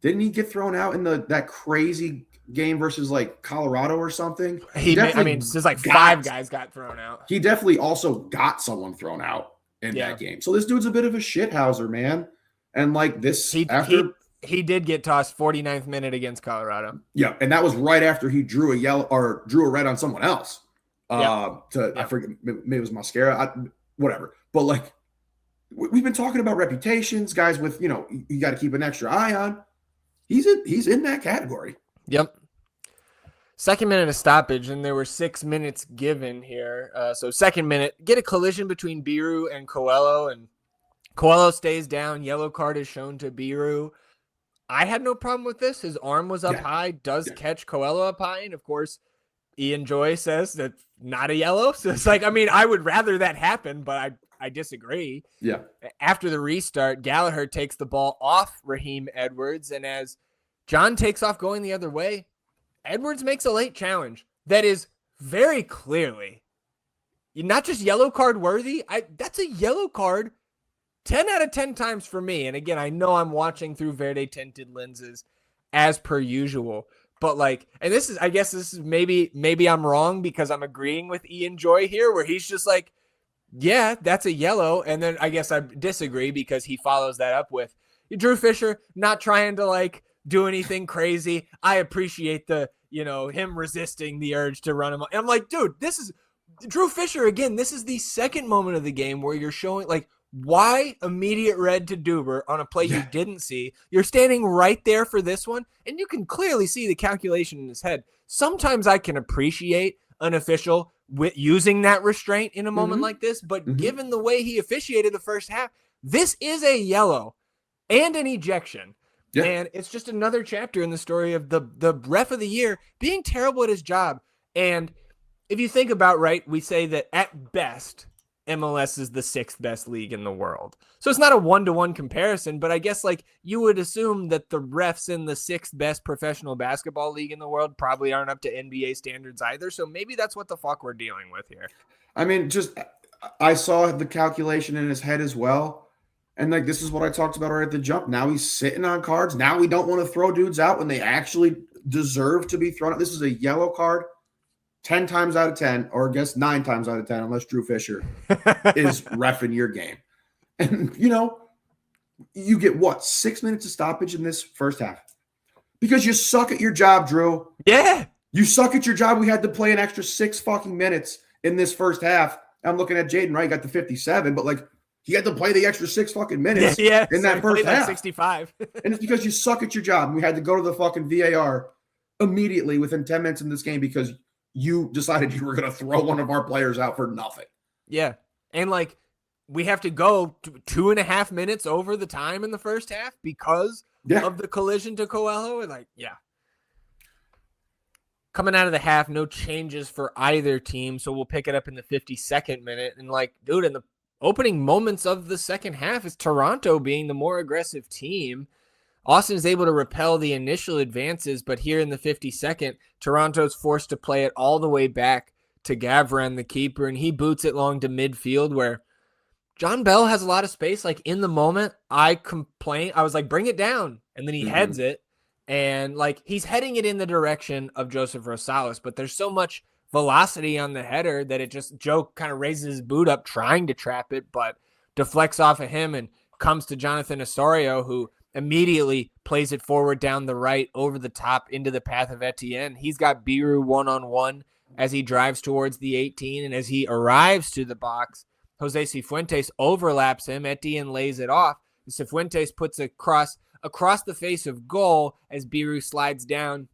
Didn't he get thrown out in that crazy game versus like Colorado or something? It's just like 5 guys got thrown out. He definitely also got someone thrown out in that game. So this dude's a bit of a shithouser, man. And like this, he did get tossed 49th minute against Colorado. Yeah, and that was right after he drew a yellow or drew a red on someone else. I forget, maybe it was Mascara, whatever. But like, we've been talking about reputations, guys with, you got to keep an extra eye on. He's in that category. Yep. Second minute of stoppage, and there were 6 minutes given here. So second minute, get a collision between Biru and Coelho, and Coelho stays down. Yellow card is shown to Biru. I had no problem with this. His arm was up high, catch Coelho up high, and of course, Ian Joy says that's not a yellow. So it's like, I would rather that happen, but I disagree. Yeah. After the restart, Gallagher takes the ball off Raheem Edwards, and as John takes off going the other way, Edwards makes a late challenge that is very clearly not just yellow card worthy. That's a yellow card 10 out of 10 times for me. And again, I know I'm watching through Verde tinted lenses as per usual, but like, and I guess this is maybe I'm wrong because I'm agreeing with Ian Joy here where he's just like, yeah, that's a yellow. And then I guess I disagree because he follows that up with Drew Fischer not trying to like do anything crazy. I appreciate him resisting the urge to run him. And I'm like, dude, this is Drew Fischer again. This is the second moment of the game where you're showing like, why immediate red to Duber on a play you didn't see? You're standing right there for this one, and you can clearly see the calculation in his head. Sometimes I can appreciate an official using that restraint in a moment like this, but given the way he officiated the first half, this is a yellow and an ejection. Yeah. And it's just another chapter in the story of the ref of the year being terrible at his job. And if you think about we say that at best, MLS is the 6th best league in the world. So it's not a 1-to-1 comparison, but I guess like you would assume that the refs in the 6th best professional basketball league in the world probably aren't up to NBA standards either. So maybe that's what the fuck we're dealing with here. I mean, I saw the calculation in his head as well. And like, this is what I talked about right at the jump. Now he's sitting on cards. Now we don't want to throw dudes out when they actually deserve to be thrown out. This is a yellow card. 10 times out of 10, or I guess 9 times out of 10, unless Drew Fischer is reffing your game. And, you get 6 minutes of stoppage in this first half because you suck at your job, Drew. Yeah. You suck at your job. We had to play an extra 6 fucking minutes in this first half. I'm looking at Jaden, right? Got the 57, but like he had to play the extra 6 fucking minutes in that first half. 65. And it's because you suck at your job. And we had to go to the fucking VAR immediately within 10 minutes in this game because you decided you were going to throw one of our players out for nothing. Yeah. And like, we have to go 2.5 minutes over the time in the first half because of the collision to Coelho. And like, coming out of the half, no changes for either team. So we'll pick it up in the 52nd minute. And like, dude, in the opening moments of the second half is Toronto being the more aggressive team. Austin is able to repel the initial advances, but here in the 52nd, Toronto's forced to play it all the way back to Gavran, the keeper, and he boots it long to midfield where John Bell has a lot of space. Like in the moment, I was like, bring it down. And then he heads it, and like he's heading it in the direction of Joseph Rosales, but there's so much velocity on the header that Joe kind of raises his boot up trying to trap it, but deflects off of him and comes to Jonathan Osorio, who immediately plays it forward down the right over the top into the path of Etienne. He's got Biru one-on-one as he drives towards the 18, and as he arrives to the box, Jose Cifuentes overlaps him. Etienne lays it off. Cifuentes puts a cross across the face of goal as Biru slides down,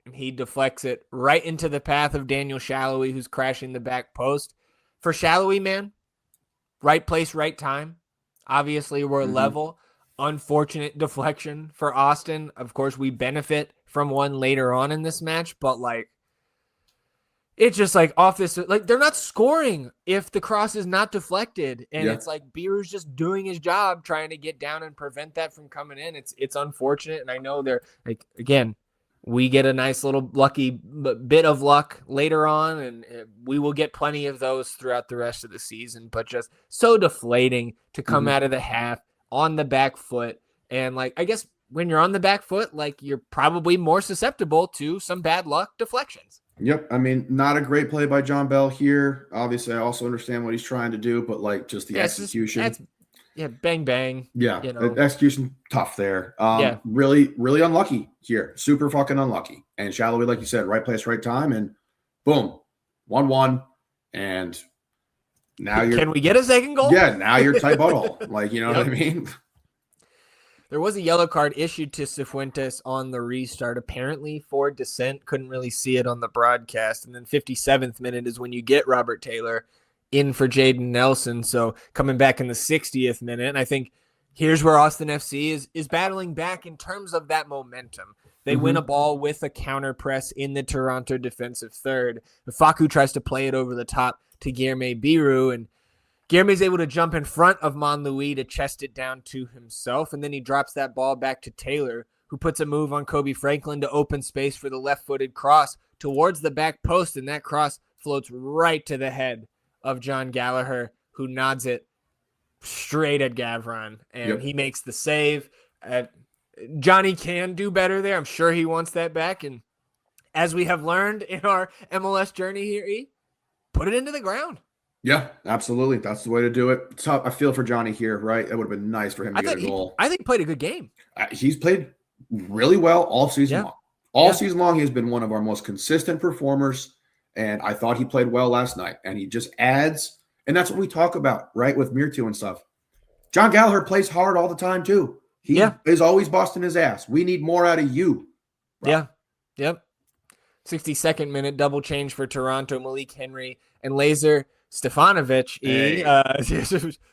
and he deflects it right into the path of Daniel Shallowy, who's crashing the back post. For Shallowy, man, right place, right time. Obviously, we're level. Unfortunate deflection for Austin. Of course, we benefit from one later on in this match, but like, it's just like off this, like they're not scoring if the cross is not deflected. And it's like Biru's just doing his job, trying to get down and prevent that from coming in. It's unfortunate. And I know they're like, again, we get a nice little lucky bit of luck later on, and we will get plenty of those throughout the rest of the season, but just so deflating to come out of the half on the back foot. And like, I guess when you're on the back foot, like you're probably more susceptible to some bad luck deflections. Yep. I mean, not a great play by John Bell here. Obviously, I also understand what he's trying to do, but like just the execution. Bang, bang. Yeah. You know. Execution tough there. Really, really unlucky here. Super fucking unlucky. And Shallowy, like you said, right place, right time. And boom, 1-1. And now Can we get a second goal? Yeah. Now you're tight butthole. Like, you know what I mean? There was a yellow card issued to Cifuentes on the restart, apparently for dissent. Couldn't really see it on the broadcast. And then 57th minute is when you get Robert Taylor in for Jaden Nelson. So coming back in the 60th minute, and I think here's where Austin FC is battling back in terms of that momentum. They win a ball with a counter press in the Toronto defensive third. Faku tries to play it over the top to Guilherme Biru, and Guilherme's able to jump in front of Monlouis to chest it down to himself, and then he drops that ball back to Taylor, who puts a move on Kobe Franklin to open space for the left-footed cross towards the back post, and that cross floats right to the head of John Gallagher, who nods it straight at Gavron, and he makes the save. Johnny can do better there. I'm sure he wants that back, and as we have learned in our MLS journey here, put it into the ground. Yeah, absolutely. That's the way to do it. Tough. I feel for Johnny here, right? It would have been nice for him to get a goal. I think he played a good game. He's played really well all season long. All season long, he has been one of our most consistent performers, and I thought he played well last night. And he just adds, and that's what we talk about, right, with Mirtu and stuff. John Gallagher plays hard all the time, too. He is always busting his ass. We need more out of you. Right? Yeah. Yep. 62nd minute double change for Toronto, Malik Henry and Laser Stefanovic.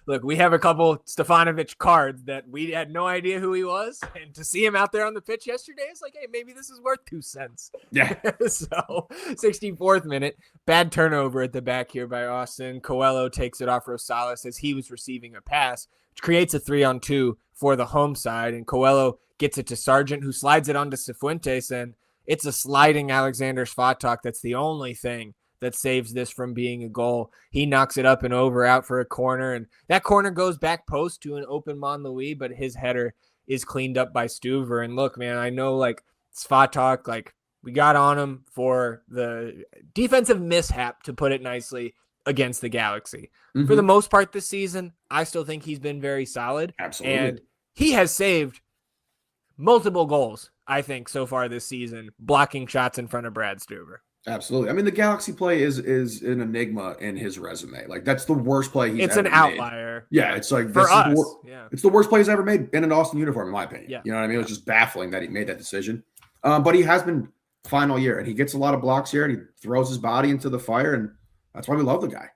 Look, we have a couple Stefanovic cards that we had no idea who he was, and to see him out there on the pitch yesterday, it's like, hey, maybe this is worth 2 cents. Yeah. So 64th minute, bad turnover at the back here by Austin. Coelho takes it off Rosales as he was receiving a pass, which creates a 3-on-2 for the home side, and Coelho gets it to Sargent, who slides it onto Cifuentes, and it's a sliding Alexander Svatok that's the only thing that saves this from being a goal. He knocks it up and over out for a corner, and that corner goes back post to an open Monlouis, but his header is cleaned up by Stuver. And look, man, I know like Svatok, like we got on him for the defensive mishap, to put it nicely, against the Galaxy. For the most part this season, I still think he's been very solid. Absolutely. And he has saved multiple goals, I think, so far this season, blocking shots in front of Brad Stuver. Absolutely. I mean, the Galaxy play is an enigma in his resume. Like, that's the worst play he's ever made. It's an outlier. Yeah, it's like for us. It's the worst play he's ever made in an Austin uniform, in my opinion. Yeah. You know what I mean? It was just baffling that he made that decision. But he has been fine all year, and he gets a lot of blocks here, and he throws his body into the fire, and that's why we love the guy.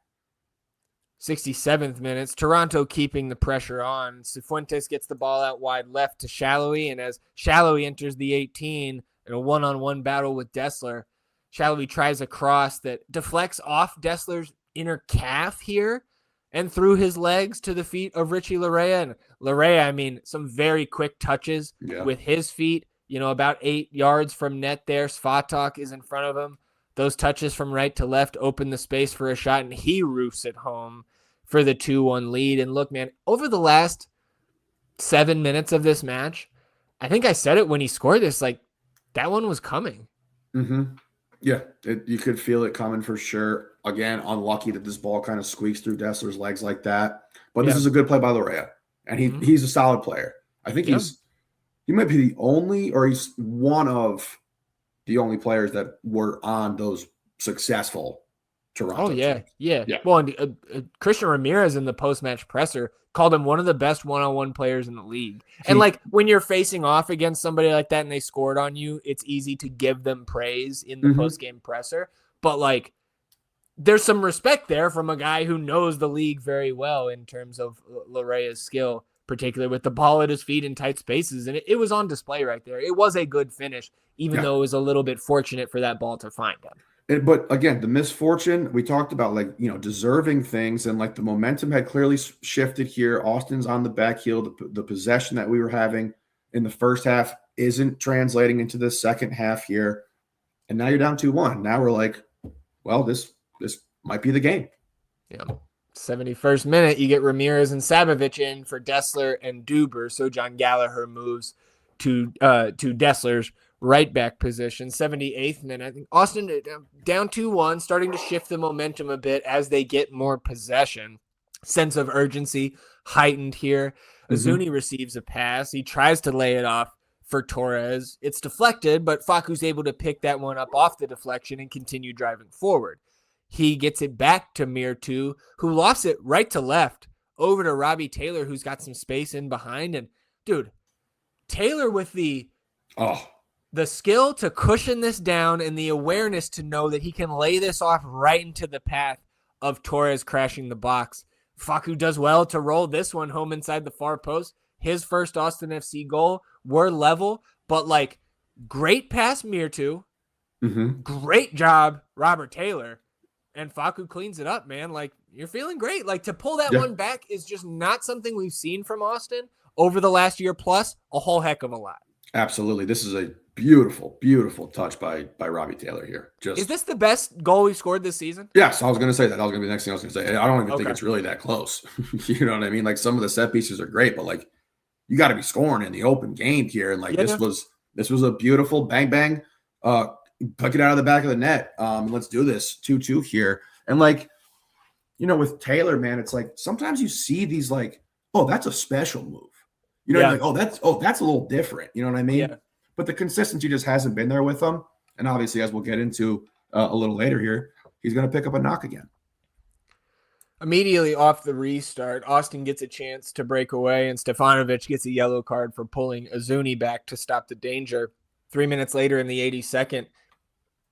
67th minutes, Toronto keeping the pressure on. Cifuentes gets the ball out wide left to Shallowy, and as Shallowy enters the 18 in a one-on-one battle with Dessler, Shallowy tries a cross that deflects off Dessler's inner calf here and through his legs to the feet of Richie Larea. And Larea, I mean, some very quick touches with his feet, about 8 yards from net there. Svatok is in front of him. Those touches from right to left open the space for a shot, and he roofs it home for the 2-1 lead. And look, man, over the last 7 minutes of this match, I think I said it when he scored this, like, that one was coming. Yeah, you could feel it coming for sure. Again, unlucky that this ball kind of squeaks through Dessler's legs like that. But this is a good play by Larea, and he's a solid player. I think he might be the only, or he's one of the only players that were on those successful Toronto teams. Yeah. Well, and, Christian Ramirez in the post-match presser called him one of the best one-on-one players in the league. And like when you're facing off against somebody like that and they scored on you, it's easy to give them praise in the post-game presser. But like there's some respect there from a guy who knows the league very well in terms of Larea's skill, particularly with the ball at his feet in tight spaces. And it was on display right there. It was a good finish, even though it was a little bit fortunate for that ball to find him. But again, the misfortune, we talked about, like, deserving things, and like the momentum had clearly shifted here. Austin's on the back heel. The possession that we were having in the first half isn't translating into the second half here. And now you're down 2-1. Now we're like, well, this might be the game. Yeah. 71st minute, you get Ramirez and Sabovic in for Dessler and Duber. So John Gallagher moves to Dessler's right back position. 78th minute, I think Austin down 2-1, starting to shift the momentum a bit as they get more possession. Sense of urgency heightened here. Azuni receives a pass. He tries to lay it off for Torres. It's deflected, but Facu's able to pick that one up off the deflection and continue driving forward. He gets it back to Mirtu, who lofts it right to left over to Robbie Taylor, who's got some space in behind. And dude, Taylor with the skill to cushion this down and the awareness to know that he can lay this off right into the path of Torres crashing the box. Facu does well to roll this one home inside the far post. His first Austin FC goal. We're level, but like great pass Mirtu. Great job, Robert Taylor. And Facu cleans it up, man. Like, you're feeling great. Like, to pull that one back is just not something we've seen from Austin over the last year plus a whole heck of a lot. Absolutely. This is a beautiful, beautiful touch by Robbie Taylor here. Is this the best goal we've scored this season? Yes, I was going to say that. That was going to be the next thing I was going to say. I don't even think it's really that close. You know what I mean? Like, some of the set pieces are great, but like, you got to be scoring in the open game here. And like, this was a beautiful bang, bang, puck it out of the back of the net. Let's do this 2-2 here. And like, you know, with Taylor, man, it's like, sometimes you see these like, oh, that's a special move. You know, like, that's a little different. You know what I mean? Yeah. But the consistency just hasn't been there with him. And obviously, as we'll get into a little later here, he's going to pick up a knock again. Immediately off the restart, Austin gets a chance to break away, and Stefanovic gets a yellow card for pulling Azuni back to stop the danger. 3 minutes later in the 82nd,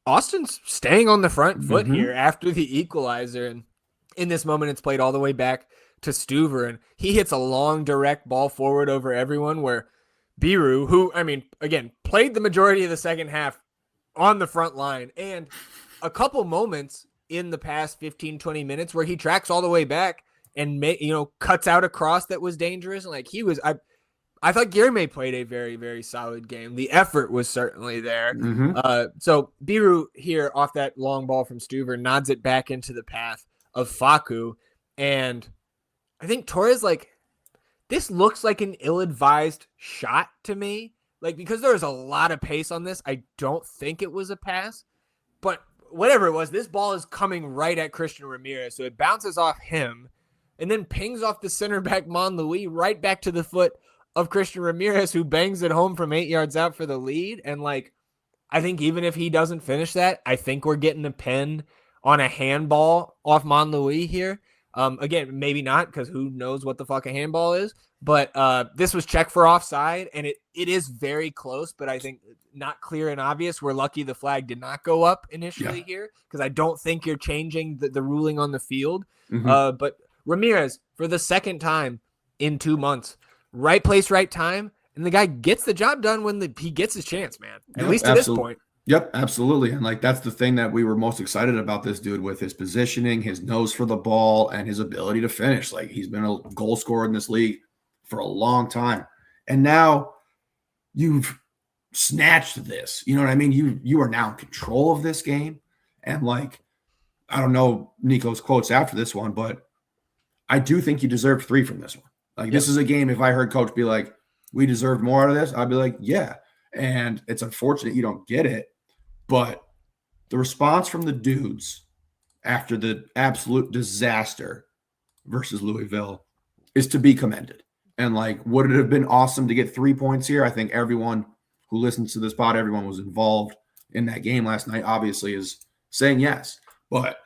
Austin's staying on the front foot here after the equalizer. And in this moment, it's played all the way back to Stuver, and he hits a long direct ball forward over everyone where Biru, who, I mean, again, played the majority of the second half on the front line, and a couple moments in the past 15, 20 minutes where he tracks all the way back and, cuts out a cross that was dangerous. And like, I thought Guilherme played a very, very solid game. The effort was certainly there. So Biru here off that long ball from Stuver nods it back into the path of Facu. And I think Torres, like, this looks like an ill-advised shot to me. Like, because there was a lot of pace on this, I don't think it was a pass. But whatever it was, this ball is coming right at Christian Ramirez. So it bounces off him and then pings off the center back Monlouis right back to the foot of Christian Ramirez, who bangs it home from 8 yards out for the lead. And, like, I think even if he doesn't finish that, I think we're getting a pen on a handball off Monlouis here. Again, maybe not, because who knows what the fuck a handball is. But this was checked for offside, and it is very close, but I think not clear and obvious. We're lucky the flag did not go up initially here, because I don't think you're changing the ruling on the field. But Ramirez, for the second time in 2 months, right place, right time, and the guy gets the job done when he gets his chance, man. At least at this point. Yep, absolutely. And like, that's the thing that we were most excited about this dude, with his positioning, his nose for the ball, and his ability to finish. Like, he's been a goal scorer in this league for a long time. And now you've snatched this. You know what I mean? You are now in control of this game. And like, I don't know Nico's quotes after this one, but I do think you deserve 3 from this one. Like, this is a game, if I heard coach be like, we deserve more out of this, I'd be like, yeah. And it's unfortunate you don't get it. But the response from the dudes after the absolute disaster versus Louisville is to be commended. And like, would it have been awesome to get 3 points here? I think everyone who listens to this pod, everyone was involved in that game last night, obviously is saying yes. But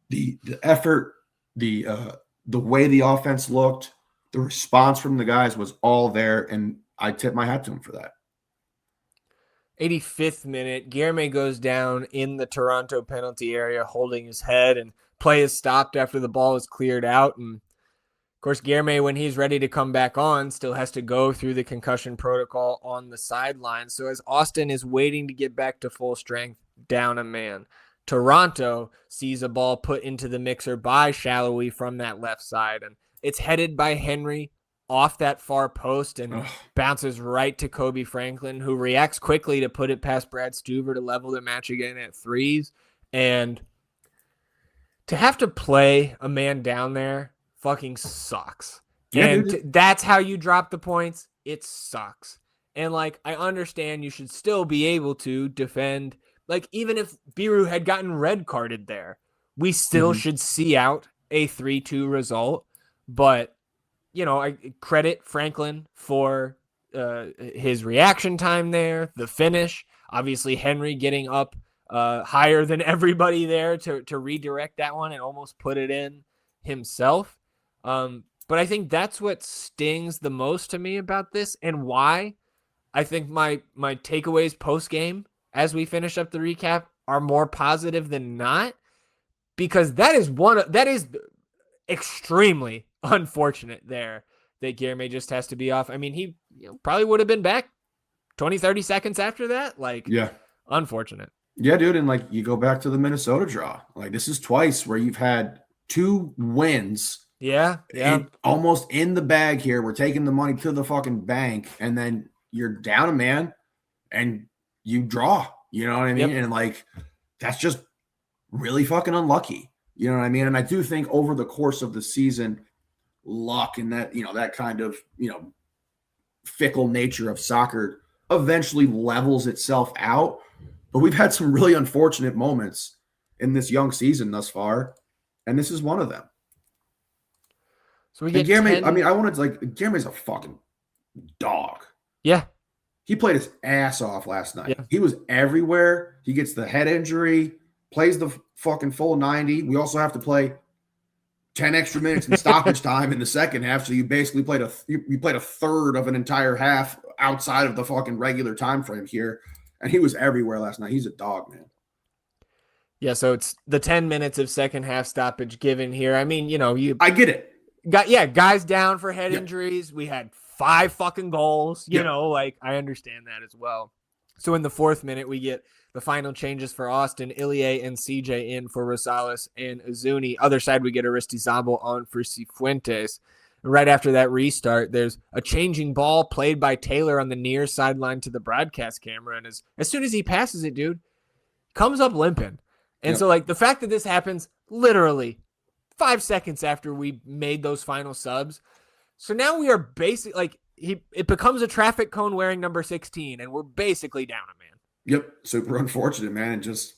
the effort, the way the offense looked, the response from the guys was all there. And I tip my hat to them for that. 85th minute, Guilherme goes down in the Toronto penalty area holding his head, and play is stopped after the ball is cleared out. And of course, Guilherme, when he's ready to come back on, still has to go through the concussion protocol on the sideline. So as Austin is waiting to get back to full strength, down a man, Toronto sees a ball put into the mixer by Shallowy from that left side, and it's headed by Henry off that far post and Ugh. bounces right to Kobe Franklin, who reacts quickly to put it past Brad Stuver to level the match again at threes. And to have to play a man down there fucking sucks. Yeah, and dude. that's how you drop the points. It sucks. And like, I understand you should still be able to defend. Like, even if Biru had gotten red carded there, we still should see out a 3-2 result. But, you know, I credit Franklin for his reaction time there, the finish. Obviously, Henry getting up higher than everybody there to redirect that one and almost put it in himself. But I think that's what stings the most to me about this, and why I think my takeaways post game as we finish up the recap are more positive than not, because that is extremely unfortunate there that Guilherme just has to be off. I mean, he probably would have been back 20, 30 seconds after that. Like, Yeah. unfortunate. Yeah, dude. And like, you go back to the Minnesota draw. Like, this is twice where you've had 2 wins. Yeah. Almost in the bag here. We're taking the money to the fucking bank, and then you're down a man and you draw. You know what I mean? Yep. And like, that's just really fucking unlucky. You know what I mean? And I do think over the course of the season, luck and that, that kind of, fickle nature of soccer eventually levels itself out. But we've had some really unfortunate moments in this young season thus far, and this is one of them. So we get Guilherme, Guilherme's a fucking dog. Yeah. He played his ass off last night. Yeah. He was everywhere. He gets the head injury, plays the fucking full 90. We also have to play 10 extra minutes in stoppage time in the second half. So you basically played a third of an entire half outside of the fucking regular time frame here. And he was everywhere last night. He's a dog, man. Yeah, so it's the 10 minutes of second half stoppage given here. I mean, I get it. Guys down for head injuries. We had 5 fucking goals, I understand that as well. So in the 4th minute, we get the final changes for Austin, Ilie and CJ in for Rosales and Azuni. Other side, we get Aristizabal on for Cifuentes. Right after that restart, there's a changing ball played by Taylor on the near sideline to the broadcast camera. And as soon as he passes it, dude, comes up limping. And so, the fact that this happens literally 5 seconds after we made those final subs. So now we are basically, it becomes a traffic cone wearing number 16, and we're basically down a man. Yep. Super unfortunate, man. And just,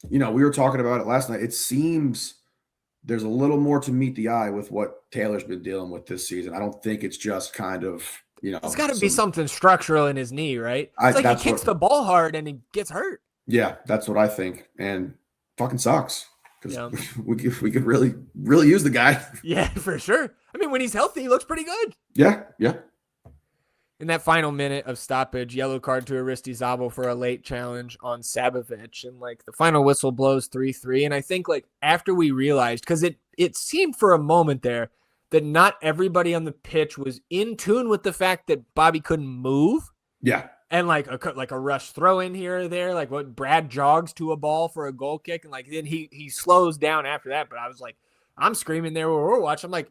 we were talking about it last night. It seems there's a little more to meet the eye with what Taylor's been dealing with this season. I don't think it's just kind of, it's got to be something structural in his knee, right? It's he kicks the ball hard and he gets hurt. Yeah, that's what I think. And fucking sucks, because we could really, really use the guy. Yeah, for sure. I mean, when he's healthy, he looks pretty good. Yeah. In that final minute of stoppage, yellow card to Aristizabal for a late challenge on Sabovic. And the final whistle blows 3-3. And I think after we realized, because it seemed for a moment there that not everybody on the pitch was in tune with the fact that Bobby couldn't move. Yeah. And a rush throw in here or there, what Brad jogs to a ball for a goal kick. And then he slows down after that. But I was I'm screaming there where we're watching. I'm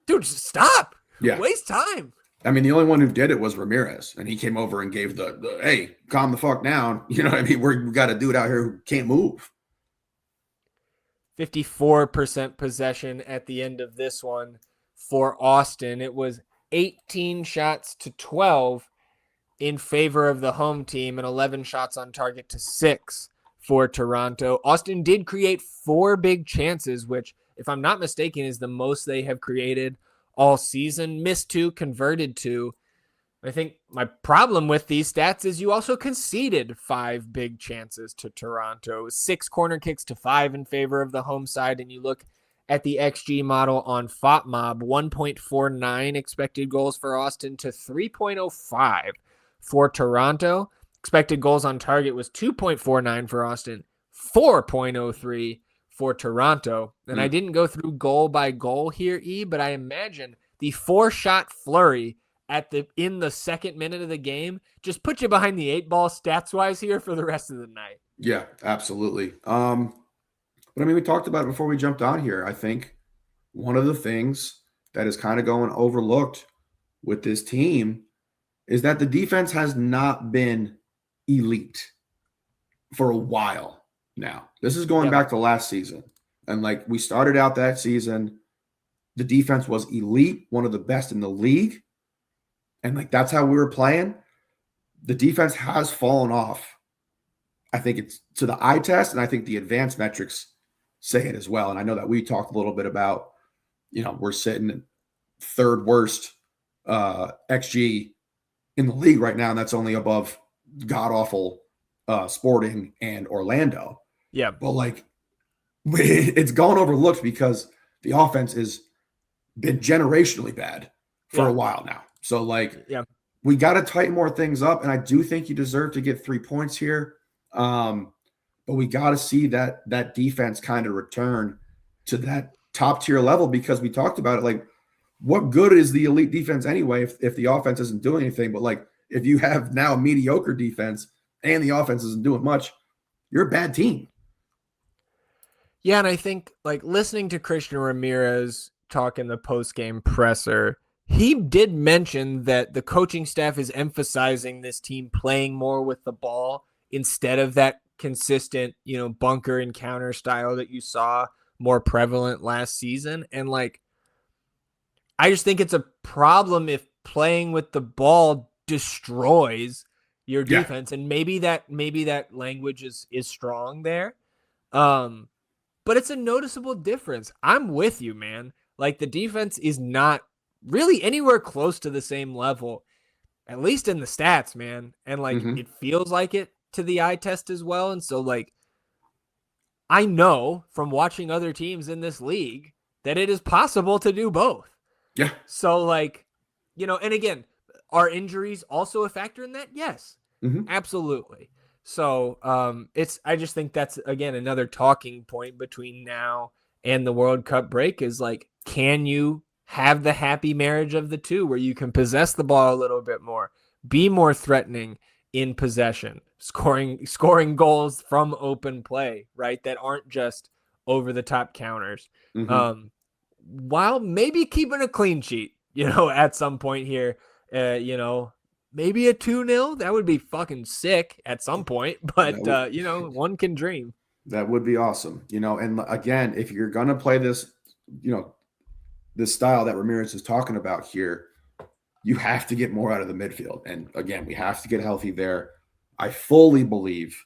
dude, just stop. Yeah. Waste time. I mean, the only one who did it was Ramirez, and he came over and gave the hey, calm the fuck down. You know what I mean? We got a dude out here who can't move. 54% possession at the end of this one for Austin. It was 18 shots to 12 in favor of the home team and 11 shots on target to 6 for Toronto. Austin did create 4 big chances, which, if I'm not mistaken, is the most they have created all season. Missed 2, converted 2. I think my problem with these stats is you also conceded 5 big chances to Toronto. 6 corner kicks to 5 in favor of the home side. And you look at the XG model on FOTMob, 1.49 expected goals for Austin to 3.05 for Toronto. Expected goals on target was 2.49 for Austin, 4.03 for Toronto. And I didn't go through goal by goal here, but I imagine the 4-shot flurry in the second minute of the game just put you behind the 8 ball stats wise here for the rest of the night. Yeah, absolutely. But I mean, we talked about it before we jumped on here. I think one of the things that is kind of going overlooked with this team is that the defense has not been elite for a while now. This is going back to last season. And like we started out that season, the defense was elite, one of the best in the league. And like that's how we were playing. The defense has fallen off. I think it's to the eye test, and I think the advanced metrics say it as well. And I know that we talked a little bit about, we're sitting third worst XG in the league right now, and that's only above god-awful Sporting and Orlando. Yeah. But like it's gone overlooked because the offense has been generationally bad for a while now. So like we got to tighten more things up, and I do think you deserve to get 3 points here. But we got to see that defense kind of return to that top tier level, because we talked about it. Like, what good is the elite defense anyway if the offense isn't doing anything? But like, if you have now a mediocre defense and the offense isn't doing much, you're a bad team. Yeah, and I think like listening to Christian Ramirez talk in the post-game presser, he did mention that the coaching staff is emphasizing this team playing more with the ball instead of that consistent, bunker and counter style that you saw more prevalent last season. And like, I just think it's a problem if playing with the ball destroys your defense. And maybe that language is strong there. But it's a noticeable difference. I'm with you, man. Like, the defense is not really anywhere close to the same level, at least in the stats, man. And like, it feels like it to the eye test as well. And so like, I know from watching other teams in this league that it is possible to do both. Yeah. So like, and again, are injuries also a factor in that? Yes, absolutely. So I just think that's, again, another talking point between now and the World Cup break is like, can you have the happy marriage of the two where you can possess the ball a little bit more, be more threatening in possession, scoring goals from open play, right? That aren't just over the top counters. While maybe keeping a clean sheet, at some point here, maybe a 2-0, that would be fucking sick at some point, but one can dream. That would be awesome. And again, if you're going to play this, this style that Ramirez is talking about here, you have to get more out of the midfield. And again, we have to get healthy there. I fully believe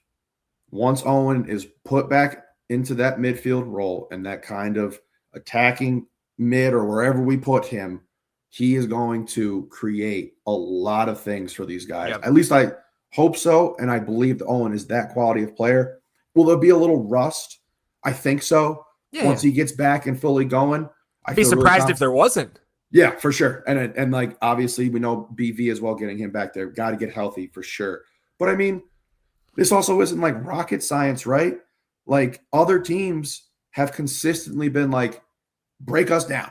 once Owen is put back into that midfield role and that kind of attacking mid or wherever we put him, he is going to create a lot of things for these guys. Yep. At least I hope so. And I believe that Owen is that quality of player. Will there be a little rust? I think so. Once he gets back and fully going. I'd be surprised if there wasn't. Yeah, for sure. And like, obviously we know BV as well, getting him back there. Got to get healthy for sure. But I mean, this also isn't like rocket science, right? Like, other teams have consistently been like, break us down.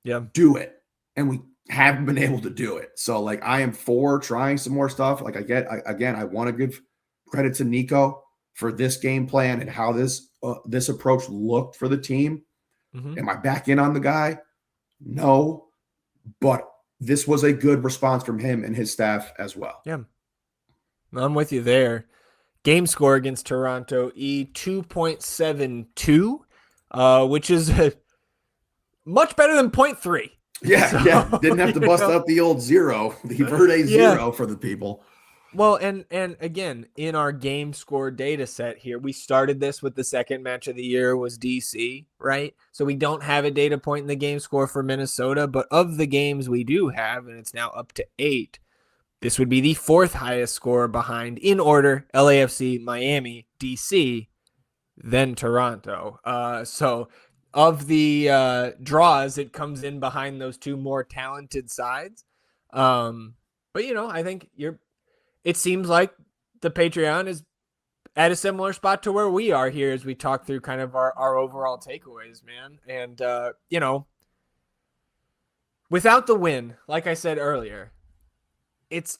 Yeah. Do it. And we haven't been able to do it. So like, I am for trying some more stuff. Like, I want to give credit to Nico for this game plan and how this approach looked for the team. Am I back in on the guy? No, but this was a good response from him and his staff as well. Yeah, I'm with you there. Game score against Toronto, 2.72, which is much better than 0.3. Yeah, didn't have to bust out the old zero, the Verde zero for the people. Well, and again, in our game score data set here, we started this with the second match of the year was DC, right? So we don't have a data point in the game score for Minnesota, but of the games we do have, and it's now up to 8, this would be the 4th highest score behind, in order, LAFC, Miami, DC, then Toronto. So of the draws, it comes in behind those two more talented sides. But, I think it seems like the Patreon is at a similar spot to where we are here as we talk through kind of our overall takeaways, man. And, without the win, like I said earlier, it's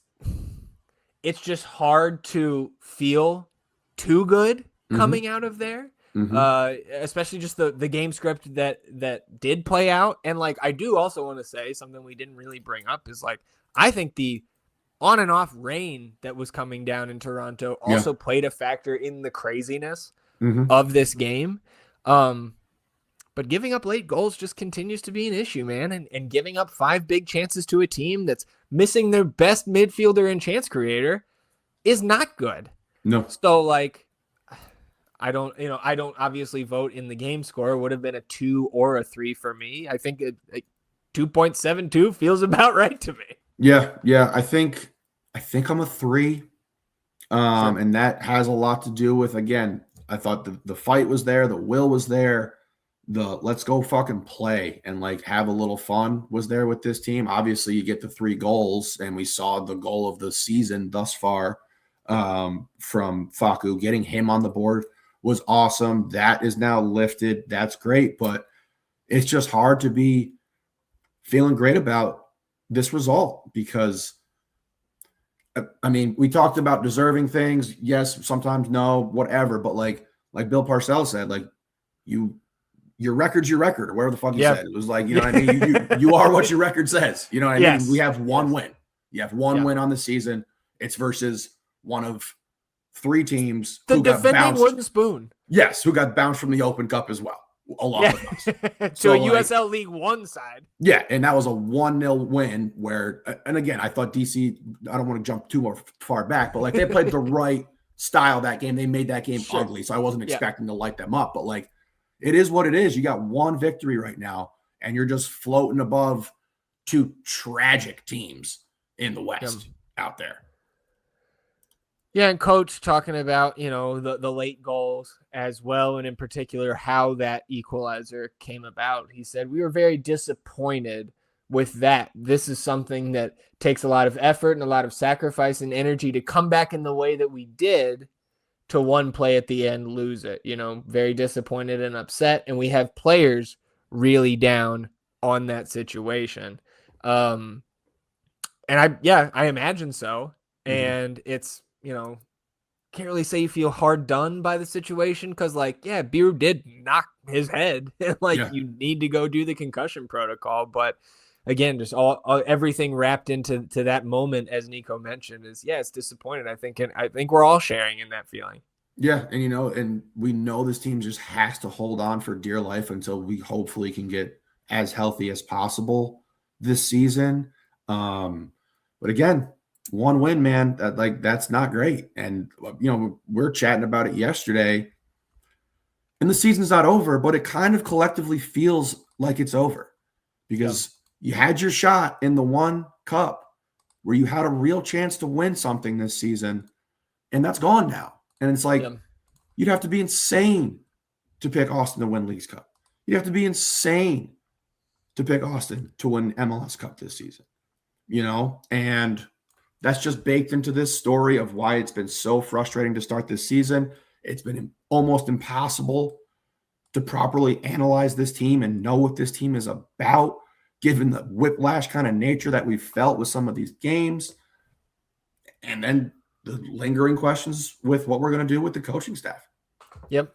just hard to feel too good coming out of there. Especially just the game script that did play out. And like, I do also want to say something we didn't really bring up is like, I think the on and off rain that was coming down in Toronto also played a factor in the craziness of this game. But giving up late goals just continues to be an issue, man. And giving up 5 big chances to a team that's missing their best midfielder and chance creator is not good. No. So like, I don't obviously vote in the game score. It would have been a 2 or a 3 for me. I think 2.72 feels about right to me. Yeah. I think I'm a 3. And that has a lot to do with, again, I thought the fight was there, the will was there, the let's go fucking play and like have a little fun was there with this team. Obviously, you get the 3 goals, and we saw the goal of the season thus far from Facu. Getting him on the board was awesome. That is now lifted. That's great, but it's just hard to be feeling great about this result because, I mean, we talked about deserving things. Yes, sometimes no, whatever. But like Bill Parcells said, like your record's your record, or whatever the fuck he said. It was like, you know what I mean? You are what your record says. You know what I mean? We have one win. You have one win on the season. It's versus one of 3 teams the who got defending bounced. wooden spoon. Yes, who got bounced from the Open Cup as well, along with us. So a USL League One side. Yeah, and that was a 1-0 win where, and again, I thought DC, I don't want to jump too far back, but like they played the right style that game. They made that game ugly, so I wasn't expecting to light them up. But like, it is what it is. You got 1 victory right now, and you're just floating above 2 tragic teams in the West out there. Yeah, and Coach talking about, the late goals as well, and in particular how that equalizer came about. He said, we were very disappointed with that. This is something that takes a lot of effort and a lot of sacrifice and energy to come back in the way that we did, to one play at the end, lose it. Very disappointed and upset, and we have players really down on that situation. And I imagine so. And it's, can't really say you feel hard done by the situation because, like, Beer did knock his head. You need to go do the concussion protocol. But again, just everything wrapped into that moment, as Nico mentioned, is it's disappointing. I think we're all sharing in that feeling. Yeah, and and we know this team just has to hold on for dear life until we hopefully can get as healthy as possible this season. But again, 1 win, man, that's not great. And we're chatting about it yesterday, and the season's not over, but it kind of collectively feels like it's over because you had your shot in the 1 cup where you had a real chance to win something this season, and that's gone now. And it's like, you'd have to be insane to pick Austin to win Leagues Cup. You'd have to be insane to pick Austin to win MLS Cup this season, and that's just baked into this story of why it's been so frustrating to start this season. It's been almost impossible to properly analyze this team and know what this team is about, given the whiplash kind of nature that we've felt with some of these games. And then the lingering questions with what we're going to do with the coaching staff. Yep.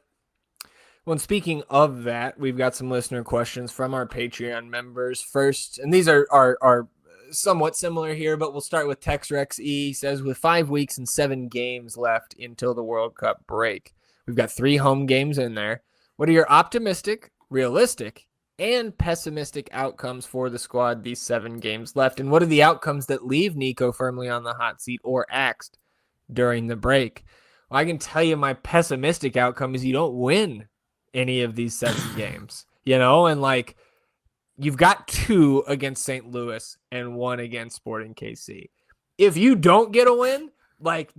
Well, and speaking of that, we've got some listener questions from our Patreon members first. And these are somewhat similar here, but we'll start with TexRex E. He says, with 5 weeks and 7 games left until the World Cup break, we've got 3 home games in there. What are your optimistic, realistic, and pessimistic outcomes for the squad these 7 games left? And what are the outcomes that leave Nico firmly on the hot seat or axed during the break? Well, I can tell you my pessimistic outcome is you don't win any of these 7 games, and like, you've got 2 against St. Louis and 1 against Sporting KC. If you don't get a win, like,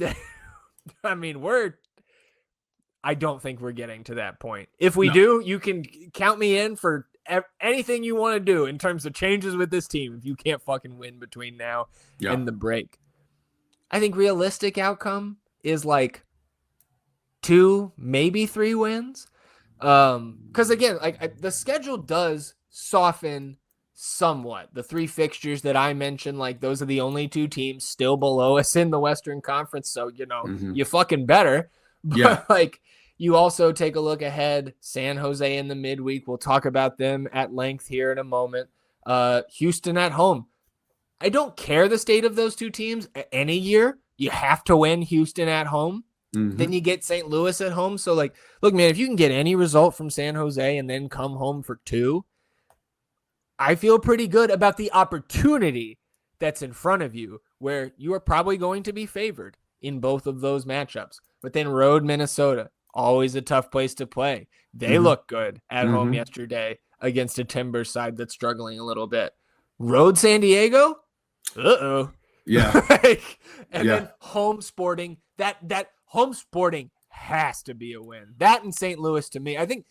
I don't think we're getting to that point. If we do, you can count me in for anything you want to do in terms of changes with this team if you can't fucking win between now and the break. I think realistic outcome is like 2, maybe 3 wins. Because again, the schedule does soften somewhat. The 3 fixtures that I mentioned, like, those are the only 2 teams still below us in the Western Conference. So, you fucking better. But you also take a look ahead, San Jose in the midweek. We'll talk about them at length here in a moment. Houston at home. I don't care the state of those two teams any year. You have to win Houston at home. Then you get St. Louis at home. So, like, look, man, if you can get any result from San Jose and then come home for 2, I feel pretty good about the opportunity that's in front of you, where you are probably going to be favored in both of those matchups. But then road Minnesota, always a tough place to play. They look good at home yesterday against a Timbers side that's struggling a little bit. Road San Diego, Yeah. Then home Sporting. That home Sporting has to be a win. That and St. Louis to me. I think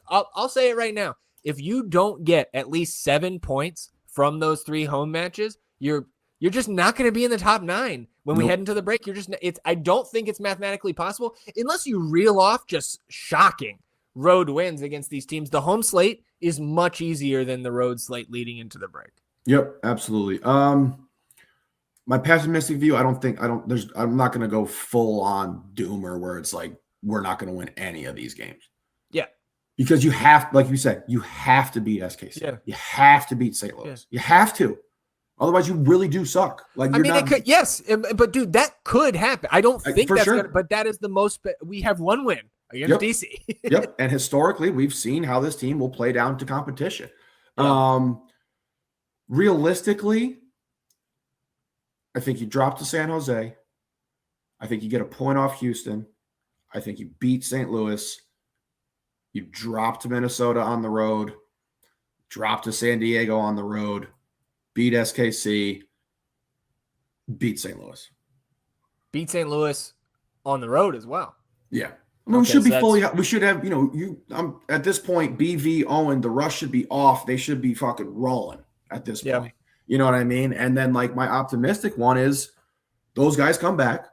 I'll say it right now. If you don't get at least 7 points from those 3 home matches, you're just not going to be in the top 9 when we head into the break. I don't think it's mathematically possible unless you reel off just shocking road wins against these teams. The home slate is much easier than the road slate leading into the break. Yep, absolutely. My pessimistic view, I'm not going to go full on doomer where it's like we're not going to win any of these games. Yeah. Because you have, like you said, you have to beat SKC. Yeah. You have to beat St. Louis. You have to. Otherwise, you really do suck. Like, it could, yes, but dude, that could happen. I don't think for that's sure. but that is the most. We have 1 win against DC. Yep. And historically, we've seen how this team will play down to competition. Yeah. Realistically, I think you drop to San Jose. I think you get a point off Houston. I think you beat St. Louis. You drop to Minnesota on the road. Drop to San Diego on the road. Beat SKC. Beat St. Louis. Beat St. Louis on the road as well. Yeah. I mean, we should be fully. We should have. At this point, BV, Owen, the rush should be off. They should be fucking rolling at this point. You know what I mean? And then, like, my optimistic one is those guys come back.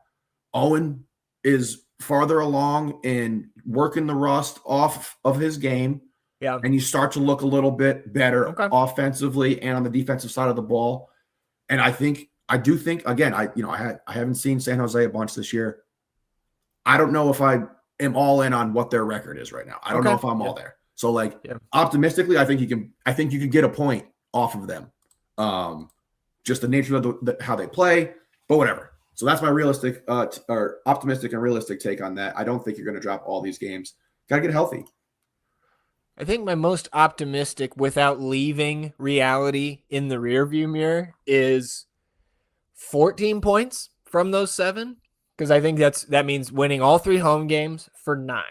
Owen is farther along in working the rust off of his game. Yeah. And you start to look a little bit better offensively and on the defensive side of the ball. And I do think, again, I haven't seen San Jose a bunch this year. I don't know if I am all in on what their record is right now. I don't know if I'm all there. So, like, optimistically, I think you can get a point off of them. Just the nature of how they play, but whatever. So that's my realistic or optimistic and realistic take on that. I don't think you're going to drop all these games. Got to get healthy. I think my most optimistic, without leaving reality in the rearview mirror, is 14 points from those 7. Because I think that means winning all 3 home games for 9.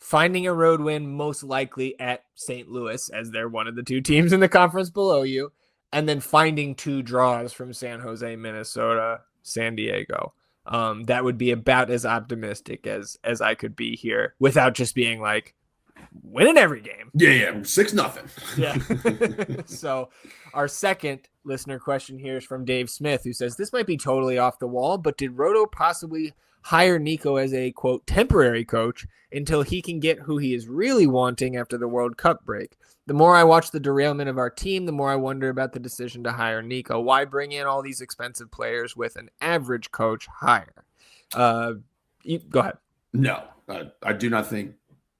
Finding a road win, most likely at St. Louis, as they're one of the 2 teams in the conference below you. And then finding 2 draws from San Jose, Minnesota, San Diego. That would be about as optimistic as I could be here without just being like winning every game. Yeah. 6-0. Yeah. So our second listener question here is from Dave Smith, who says, this might be totally off the wall, but did Roto possibly hire Nico as a, quote, temporary coach until he can get who he is really wanting after the World Cup break? The more I watch the derailment of our team, the more I wonder about the decision to hire Nico. Why bring in all these expensive players with an average coach hire? Go ahead. No, I do not think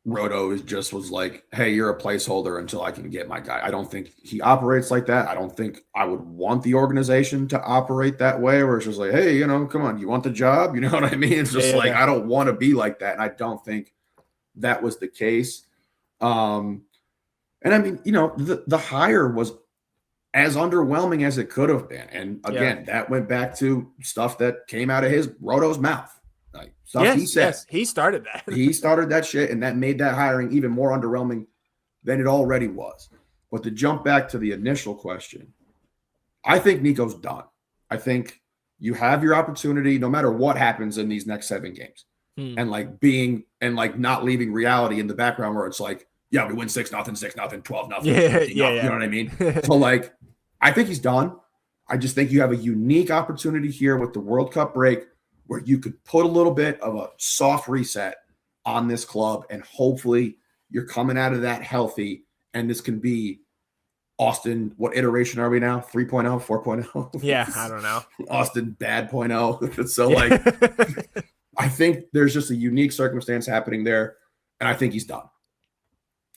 Roto was like, hey, you're a placeholder until I can get my guy. I don't think he operates like that. I don't think I would want the organization to operate that way, where it's just like, hey, come on, you want the job? You know what I mean? It's just I don't want to be like that. And I don't think that was the case. And I mean, the hire was as underwhelming as it could have been. And again, that went back to stuff that came out of Roto's mouth. Like stuff he said. Yes, he started that. He started that shit, and that made that hiring even more underwhelming than it already was. But to jump back to the initial question, I think Nico's done. I think you have your opportunity no matter what happens in these next 7 games. And not leaving reality in the background where it's like, yeah, we win 6-0, 6-0, 12-0. You know what I mean? So, I think he's done. I just think you have a unique opportunity here with the World Cup break where you could put a little bit of a soft reset on this club, and hopefully you're coming out of that healthy, and this can be Austin. What iteration are we now? 3.0, 4.0? Yeah, I don't know. Austin bad .0. So, I think there's just a unique circumstance happening there, and I think he's done.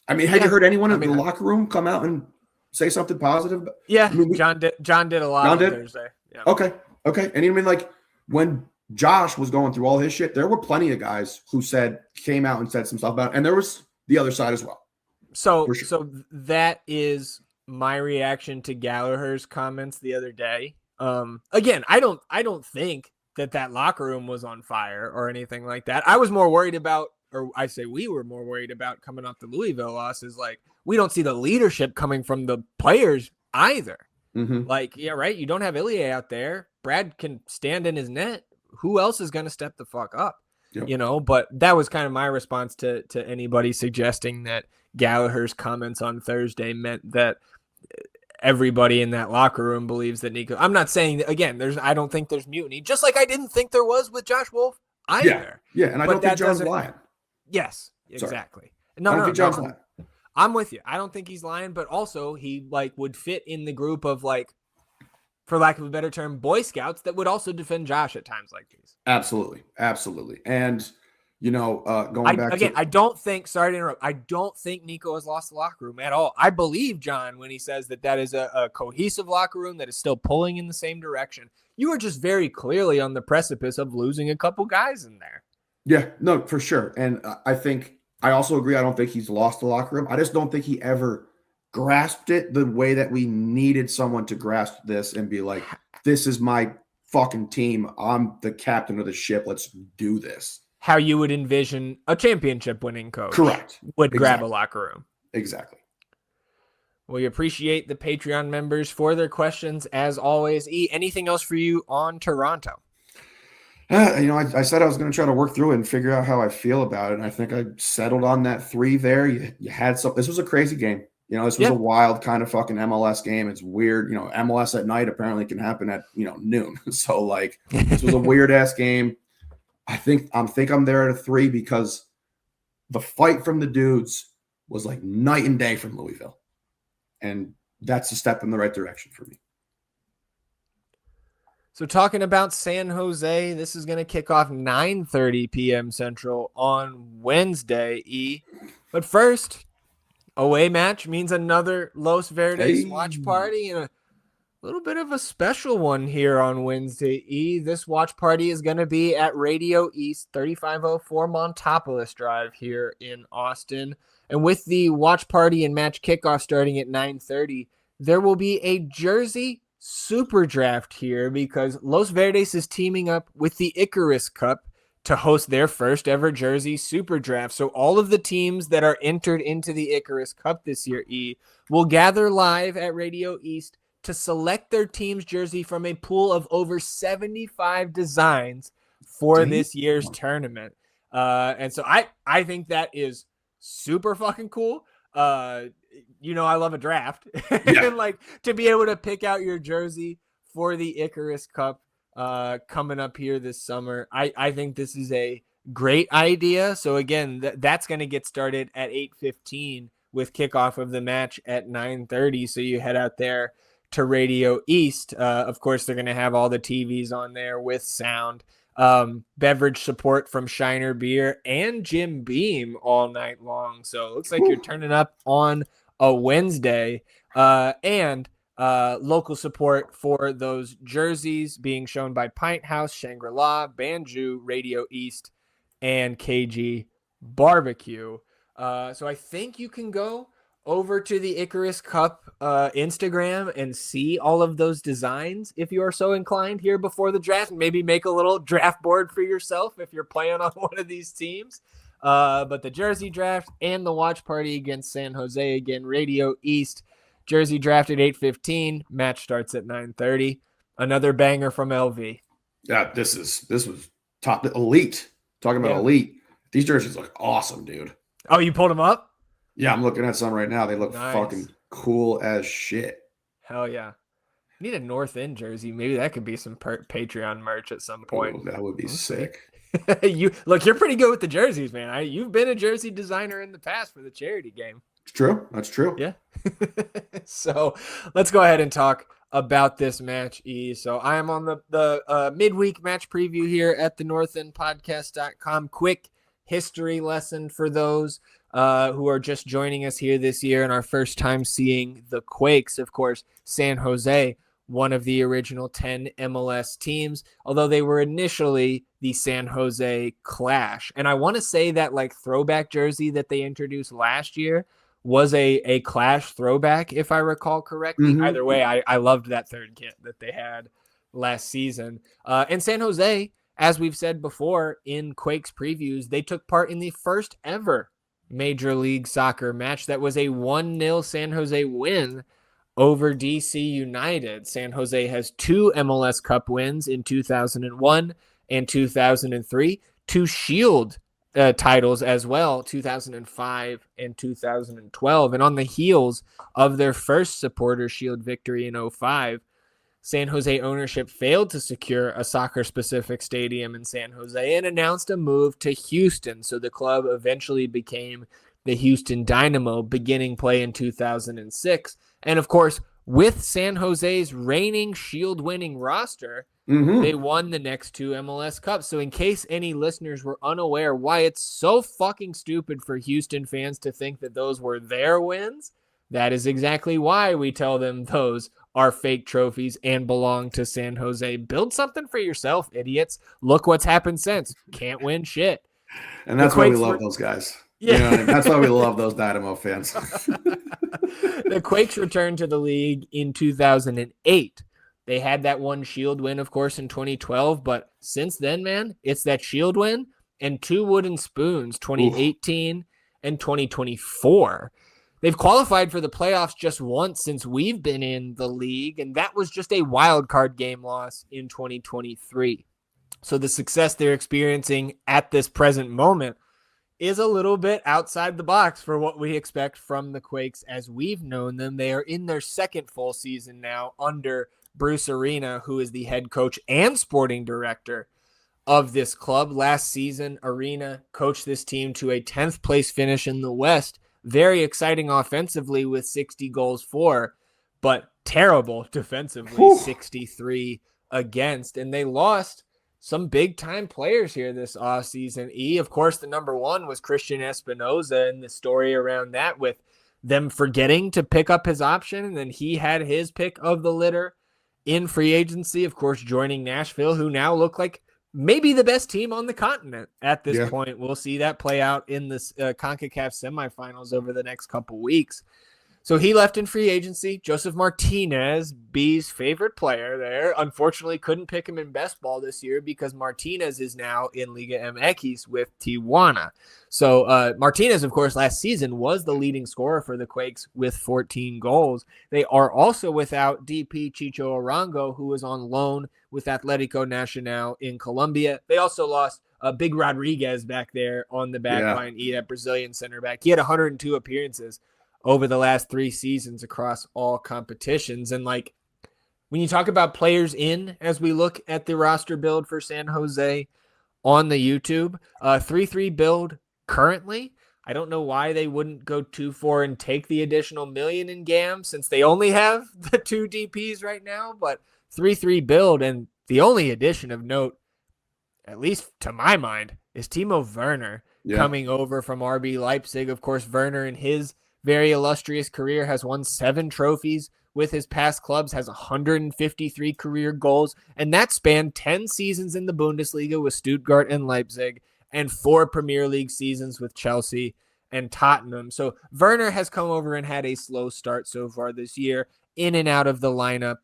I mean, had you heard anyone in the locker room come out and say something positive? Yeah, I mean, John did a lot on Thursday. Yeah. Okay. And I mean, like when Josh was going through all his shit, there were plenty of guys who came out and said some stuff about it, and there was the other side as well. So that is my reaction to Gallagher's comments the other day. Again, I don't think that locker room was on fire or anything like that. I was more worried about, or I say we were more worried about coming off the Louisville loss is like, we don't see the leadership coming from the players either. Mm-hmm. Like, yeah, right. You don't have Ilie out there. Brad can stand in his net. Who else is going to step the fuck up? Yep. You know, but that was kind of my response to anybody suggesting that Gallagher's comments on Thursday meant that everybody in that locker room believes that Nico. I'm not saying that, again, I don't think there's mutiny, just like I didn't think there was with Josh Wolf either. Yeah, and I don't think John's lying. Yes, exactly. I don't think John's lying. I'm with you. I don't think he's lying, but also he like would fit in the group of like, for lack of a better term, Boy Scouts that would also defend Josh at times like these. Absolutely. And going back again, I don't think, sorry to interrupt, I don't think Nico has lost the locker room at all. I believe John when he says that is a cohesive locker room that is still pulling in the same direction. You are just very clearly on the precipice of losing a couple guys in there. Yeah, no, for sure. And I also agree. I don't think he's lost the locker room. I just don't think he ever grasped it the way that we needed someone to grasp this and be like, this is my fucking team. I'm the captain of the ship. Let's do this. How you would envision a championship winning coach. Correct. Would grab a locker room. Exactly. We appreciate the Patreon members for their questions as always. Anything else for you on Toronto? I said I was going to try to work through it and figure out how I feel about it. And I think I settled on that 3 there. You had some. This was a crazy game. This was a wild kind of fucking MLS game. It's weird. MLS at night apparently can happen at noon. So like this was a weird ass game. I think I'm there at a 3 because the fight from the dudes was like night and day from Louisville, and that's a step in the right direction for me. So talking about San Jose, this is going to kick off 9:30 p.m. Central on Wednesday. But first, away match means another Los Verdes watch party and a little bit of a special one here on Wednesday. This watch party is going to be at Radio East, 3504 Montopolis Drive here in Austin. And with the watch party and match kickoff starting at 9:30, there will be a jersey super draft here because Los Verdes is teaming up with the Icarus Cup to host their first ever jersey super draft. So all of the teams that are entered into the Icarus Cup this year, will gather live at Radio East to select their team's jersey from a pool of over 75 designs for this year's tournament. And so I think that is super fucking cool. I love a draft. Yeah. And like to be able to pick out your jersey for the Icarus Cup coming up here this summer. I think this is a great idea. So again, that's going to get started at 8:15 with kickoff of the match at 9:30. So you head out there to Radio East. Of course, they're going to have all the TVs on there with sound. Beverage support from Shiner Beer and Jim Beam all night long. So it looks like you're turning up on a Wednesday, and local support for those jerseys being shown by Pint House, Shangri-La, Banju, Radio East, and KG Barbecue. So I think you can go over to the Icarus Cup Instagram and see all of those designs if you are so inclined here before the draft. Maybe make a little draft board for yourself if you're playing on one of these teams. But the jersey draft and the watch party against San Jose, again, Radio East, jersey draft at 8:15, match starts at 9:30. Another banger from LV. Yeah, this was top elite. Talking about elite. These jerseys look awesome, dude. Oh, you pulled them up? Yeah, I'm looking at some right now. They look fucking cool as shit. Hell yeah. Need a North End jersey. Maybe that could be some Patreon merch at some point. Oh, that would be sick. You're pretty good with the jerseys, man. You've been a jersey designer in the past for the charity game. It's true. That's true. Yeah. So let's go ahead and talk about this match, E. So I am on the midweek match preview here at the northendpodcast.com. Quick history lesson for those who are just joining us here this year and our first time seeing the Quakes. Of course, San Jose, one of the original 10 MLS teams, although they were initially the San Jose Clash. And I want to say that like throwback jersey that they introduced last year was a Clash throwback, if I recall correctly. Mhm. Either way, I loved that third kit that they had last season. And San Jose, as we've said before in Quakes previews, they took part in the first ever Major League Soccer match that was a 1-0 San Jose win over DC United. San Jose has 2 MLS Cup wins in 2001 and 2003, 2 Shield titles as well, 2005 and 2012. And on the heels of their first Supporter Shield victory in 2005, San Jose ownership failed to secure a soccer-specific stadium in San Jose and announced a move to Houston. So the club eventually became the Houston Dynamo, beginning play in 2006. And of course, with San Jose's reigning Shield-winning roster, they won the next 2 MLS Cups. So in case any listeners were unaware why it's so fucking stupid for Houston fans to think that those were their wins, that is exactly why we tell them those are fake trophies and belong to San Jose. Build something for yourself, idiots. Look what's happened since. Can't win shit. And that's why we love those guys. Yeah. You know what I mean? That's why we love those Dynamo fans. The Quakes returned to the league in 2008. They had that one Shield win, of course, in 2012. But since then, man, it's that Shield win and 2 wooden spoons, 2018 and 2024. They've qualified for the playoffs just once since we've been in the league, and that was just a wild card game loss in 2023. So the success they're experiencing at this present moment is a little bit outside the box for what we expect from the Quakes as we've known them. They are in their second full season now under Bruce Arena, who is the head coach and sporting director of this club. Last season, Arena coached this team to a 10th place finish in the West. Very exciting offensively with 60 goals for, but terrible defensively, 63 against. And they lost some big-time players here this offseason. Of course, the number one was Christian Espinoza, and the story around that with them forgetting to pick up his option, and then he had his pick of the litter in free agency, of course, joining Nashville, who now look like maybe the best team on the continent at this point. We'll see that play out in this CONCACAF semifinals over the next couple weeks. So he left in free agency. Joseph Martinez, B's favorite player there, unfortunately couldn't pick him in best ball this year because Martinez is now in Liga MX with Tijuana. So Martinez, of course, last season was the leading scorer for the Quakes with 14 goals. They are also without DP Chicho Arango, who was on loan with Atlético Nacional in Colombia. They also lost Big Rodriguez back there on the back line, that Brazilian center back. He had 102 appearances over the last 3 seasons across all competitions. And like when you talk about players in, as we look at the roster build for San Jose on the YouTube, 3-3 build currently. I don't know why they wouldn't go 2-4 and take the additional $1 million in GAM since they only have the 2 DPs right now, but 3-3 build. And the only addition of note, at least to my mind, is Timo Werner coming over from RB Leipzig. Of course, Werner in his very illustrious career has won 7 trophies with his past clubs, has 153 career goals, and that spanned 10 seasons in the Bundesliga with Stuttgart and Leipzig and 4 Premier League seasons with Chelsea and Tottenham. So Werner has come over and had a slow start so far this year, in and out of the lineup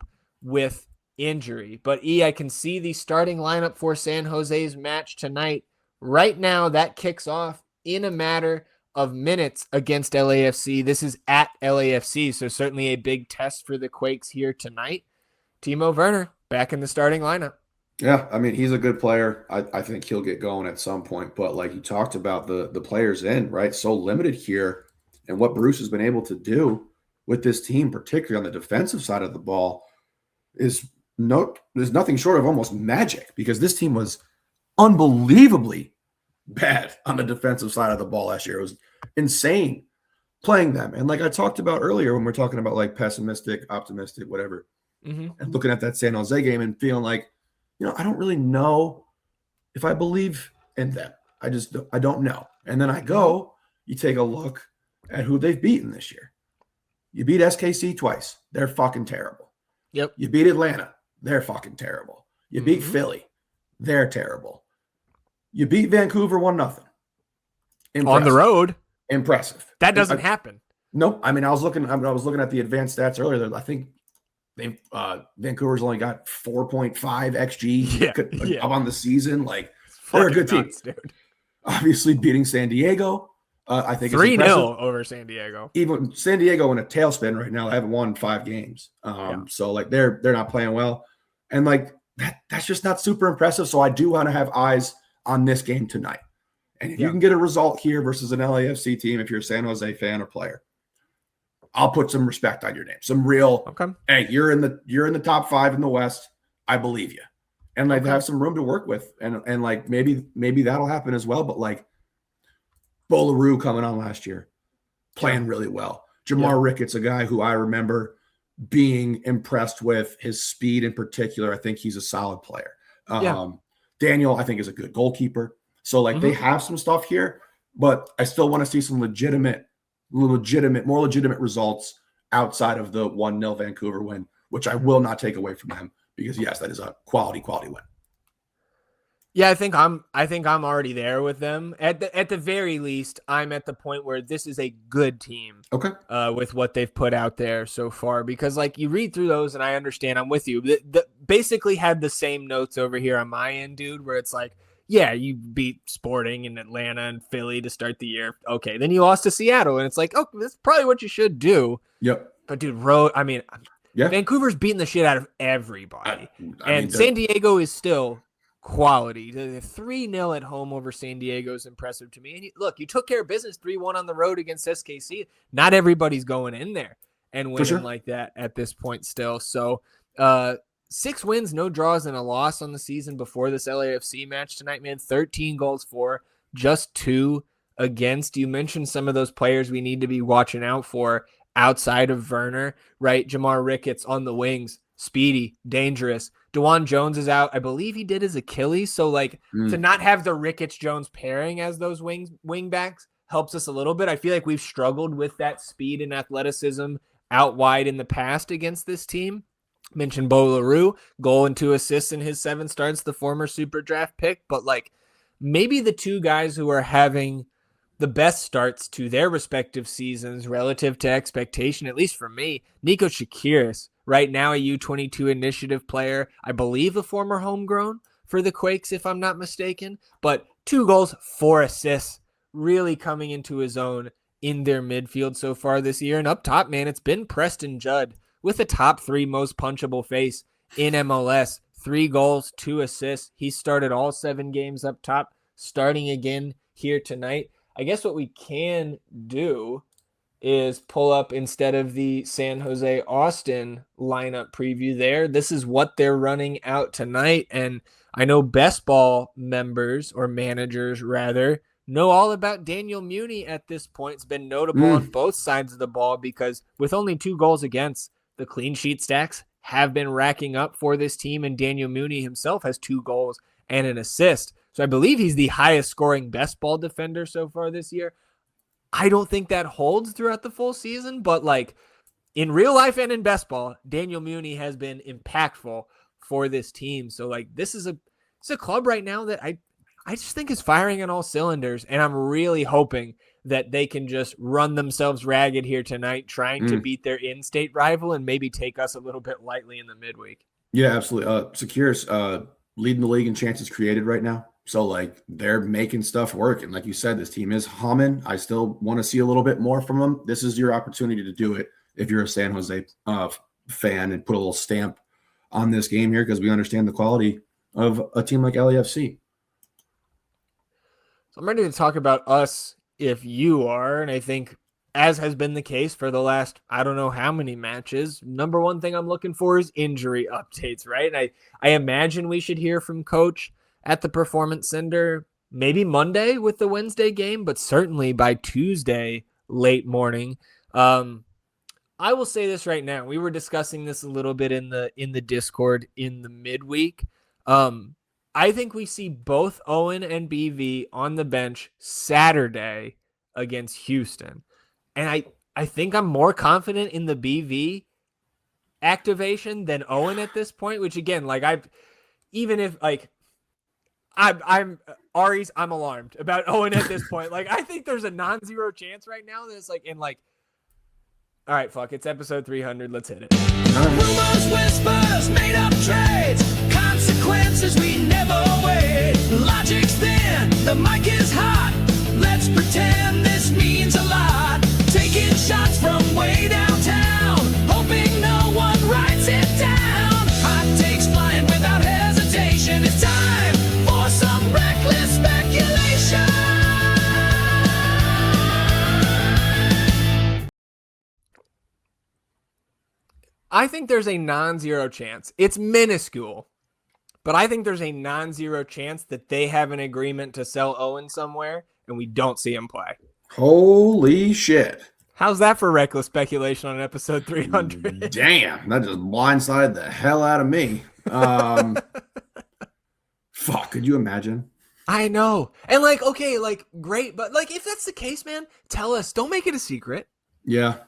with injury. But I can see the starting lineup for San Jose's match tonight. Right now, that kicks off in a matter of minutes against LAFC. This is at LAFC, so certainly a big test for the Quakes here tonight. Timo Werner back in the starting lineup. Yeah, I mean, he's a good player. I think he'll get going at some point. But like you talked about, the players in, right, so limited here. And what Bruce has been able to do with this team, particularly on the defensive side of the ball, there's nothing short of almost magic, because this team was unbelievably bad on the defensive side of the ball last year. It was insane playing them. And like I talked about earlier when we're talking about like pessimistic, optimistic, whatever, Mm-hmm. and looking at that San Jose game and feeling like, I don't really know if I believe in them. I don't know. And then you take a look at who they've beaten this year. You beat SKC twice. They're fucking terrible. Yep. You beat Atlanta. They're fucking terrible. You beat Philly. They're terrible. You beat Vancouver 1-0. On the road. Impressive. That doesn't happen. Nope. I mean, I was looking at the advanced stats earlier. I think Vancouver's only got 4.5 xG up on the season. Like, they're a good team. Nuts, dude. Obviously beating San Diego. I think 3-0 over San Diego. Even San Diego in a tailspin right now. They haven't won 5 games. So like they're not playing well. And like that's just not super impressive. So I do want to have eyes on this game tonight. And if you can get a result here versus an LAFC team, if you're a San Jose fan or player, I'll put some respect on your name. Some real, hey, you're in the top 5 in the West. I believe you. And like have some room to work with. And like maybe that'll happen as well. But like Bolaru coming on last year, playing really well. Jamar Ricketts, a guy who I remember being impressed with his speed in particular. I think he's a solid player. Daniel, I think, is a good goalkeeper. So like they have some stuff here, but I still want to see some more legitimate results outside of the 1-0 Vancouver win, which I will not take away from them because yes, that is a quality win. Yeah, I think I'm already there with them. At the very least, I'm at the point where this is a good team. Okay. With what they've put out there so far, because like you read through those and I understand, I'm with you. Basically had the same notes over here on my end, dude, where it's like, yeah, you beat Sporting in Atlanta and Philly to start the year. Okay, then you lost to Seattle, and it's like, oh, that's probably what you should do. Yep. But dude, Vancouver's beating the shit out of everybody, and San Diego is still quality. The 3-0 at home over San Diego is impressive to me. And you took care of business 3-1 on the road against SKC. Not everybody's going in there and winning like that at this point still. So 6 wins, no draws, and a loss on the season before this LAFC match tonight, man. 13 goals for, just 2 against. You mentioned some of those players we need to be watching out for outside of Werner, right? Jamar Ricketts on the wings, speedy, dangerous. DeJuan Jones is out. I believe he did his Achilles. So like to not have the Ricketts-Jones pairing as those wing backs helps us a little bit. I feel like we've struggled with that speed and athleticism out wide in the past against this team. Mentioned Bolaru, goal and 2 assists in his 7 starts, the former super draft pick. But like maybe the 2 guys who are having the best starts to their respective seasons relative to expectation, at least for me, Nico Shakiris, right now a U22 initiative player, I believe a former homegrown for the Quakes, if I'm not mistaken, but 2 goals, 4 assists, really coming into his own in their midfield so far this year. And up top, man, it's been Preston Judd with the top 3 most punchable face in MLS. 3 goals, 2 assists. He started all 7 games up top, starting again here tonight. I guess what we can do is pull up, instead of the San Jose Austin lineup preview there, this is what they're running out tonight. And I know Best Ball members, or managers rather, know all about Daniel Muni at this point. It's been notable on both sides of the ball because with only 2 goals against, the clean sheet stacks have been racking up for this team, and Daniel Muni himself has 2 goals and an assist. So I believe he's the highest scoring best ball defender so far this year. I don't think that holds throughout the full season, but like in real life and in best ball, Daniel Muni has been impactful for this team. So like this is a club right now that I just think is firing on all cylinders, and I'm really hoping that they can just run themselves ragged here tonight, trying to beat their in-state rival and maybe take us a little bit lightly in the midweek. Yeah, absolutely. Secur's leading the league in chances created right now. So, like, they're making stuff work. And like you said, this team is humming. I still want to see a little bit more from them. This is your opportunity to do it if you're a San Jose fan, and put a little stamp on this game here, because we understand the quality of a team like LAFC. So I'm ready to talk about us if you are. And I think, as has been the case for the last, I don't know how many matches, number one thing I'm looking for is injury updates, right? And I imagine we should hear from Coach at the Performance Center maybe Monday with the Wednesday game, but certainly by Tuesday late morning. I will say this right now. We were discussing this a little bit in the Discord in the midweek. I think we see both Owen and BV on the bench Saturday against Houston. And I think I'm more confident in the BV activation than Owen at this point, which again, like I'm Ari's, I'm alarmed about Owen at this point. Like, I think there's a non-zero chance right now that it's like all right, fuck, it's episode 300. Let's hit it. Rumors, whispers, made up trades, consequences we never weighed. Logic's thin, the mic is hot. Let's pretend this means a lot. Taking shots from way downtown, hoping no one writes it down. Hot takes flying without hesitation. It's time for some reckless speculation. I think there's a non-zero chance. It's minuscule, but I think there's a non-zero chance that they have an agreement to sell Owen somewhere and we don't see him play. Holy shit. How's that for reckless speculation on episode 300? Damn, that just blindsided the hell out of me. Fuck, could you imagine? I know. And like, okay, like, great, but like, if that's the case, man, tell us. Don't make it a secret. Yeah.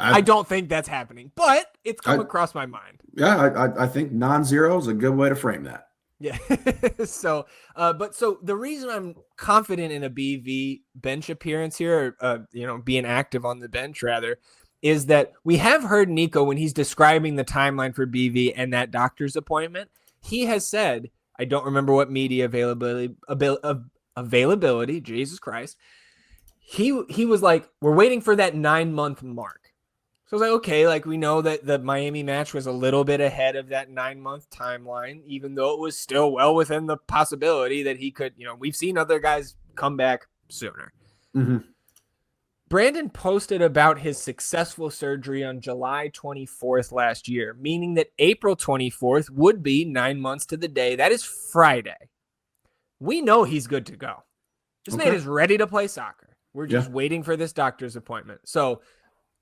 I don't think that's happening, but it's come across my mind. Yeah, I think non-zero is a good way to frame that. Yeah. So the reason I'm confident in a BV bench appearance here, being active on the bench rather, is that we have heard Nico when he's describing the timeline for BV and that doctor's appointment. He has said, I don't remember what media availability, Jesus Christ. He was like, we're waiting for that 9-month mark. So I was like, okay, like we know that the Miami match was a little bit ahead of that 9-month timeline, even though it was still well within the possibility that he could, we've seen other guys come back sooner. Mm-hmm. Brandon posted about his successful surgery on July 24th last year, meaning that April 24th would be 9 months to the day. That is Friday. We know he's good to go. This man is ready to play soccer. We're just waiting for this doctor's appointment. So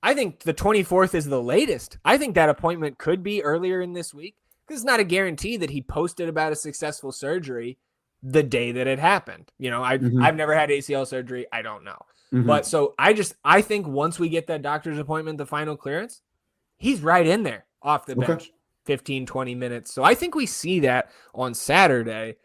I think the 24th is the latest. I think that appointment could be earlier in this week because it's not a guarantee that he posted about a successful surgery the day that it happened. I've never had ACL surgery. I don't know. But so I think once we get that doctor's appointment, the final clearance, he's right in there off the bench, 15, 20 minutes. So I think we see that on Saturday.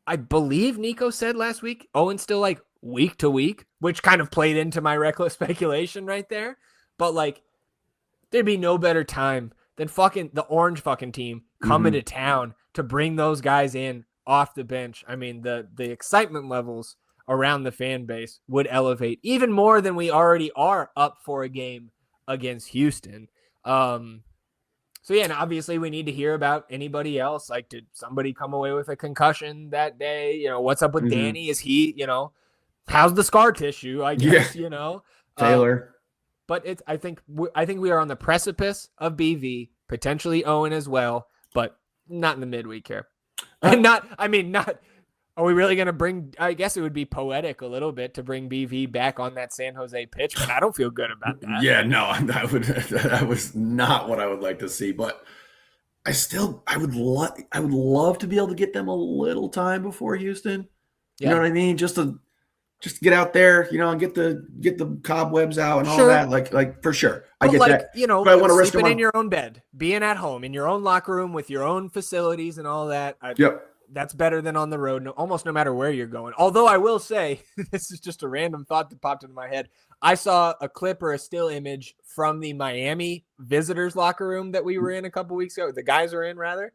I believe Nico said last week, Owen's still like week to week, which kind of played into my reckless speculation right there. But like, there'd be no better time than fucking the orange fucking team coming to town to bring those guys in off the bench. I mean, the excitement levels around the fan base would elevate even more than we already are up for a game against Houston. So yeah, and obviously we need to hear about anybody else. Like, did somebody come away with a concussion that day? What's up with Danny? Is he, how's the scar tissue? I guess, Taylor. But I think we are on the precipice of BV, potentially Owen as well, but not in the midweek here. And are we really going to bring, I guess it would be poetic a little bit to bring BV back on that San Jose pitch, but I don't feel good about that. Yeah, no, that was not what I would like to see, but I would love to be able to get them a little time before Houston. You know what I mean? Just to get out there, and get the cobwebs out and all that. Like for sure. I get that. But I want to sleeping in your own bed, being at home in your own locker room with your own facilities and all that. That's better than on the road, almost no matter where you're going. Although I will say, this is just a random thought that popped into my head. I saw a clip or a still image from the Miami visitors locker room that we were in a couple weeks ago. The guys were in, rather.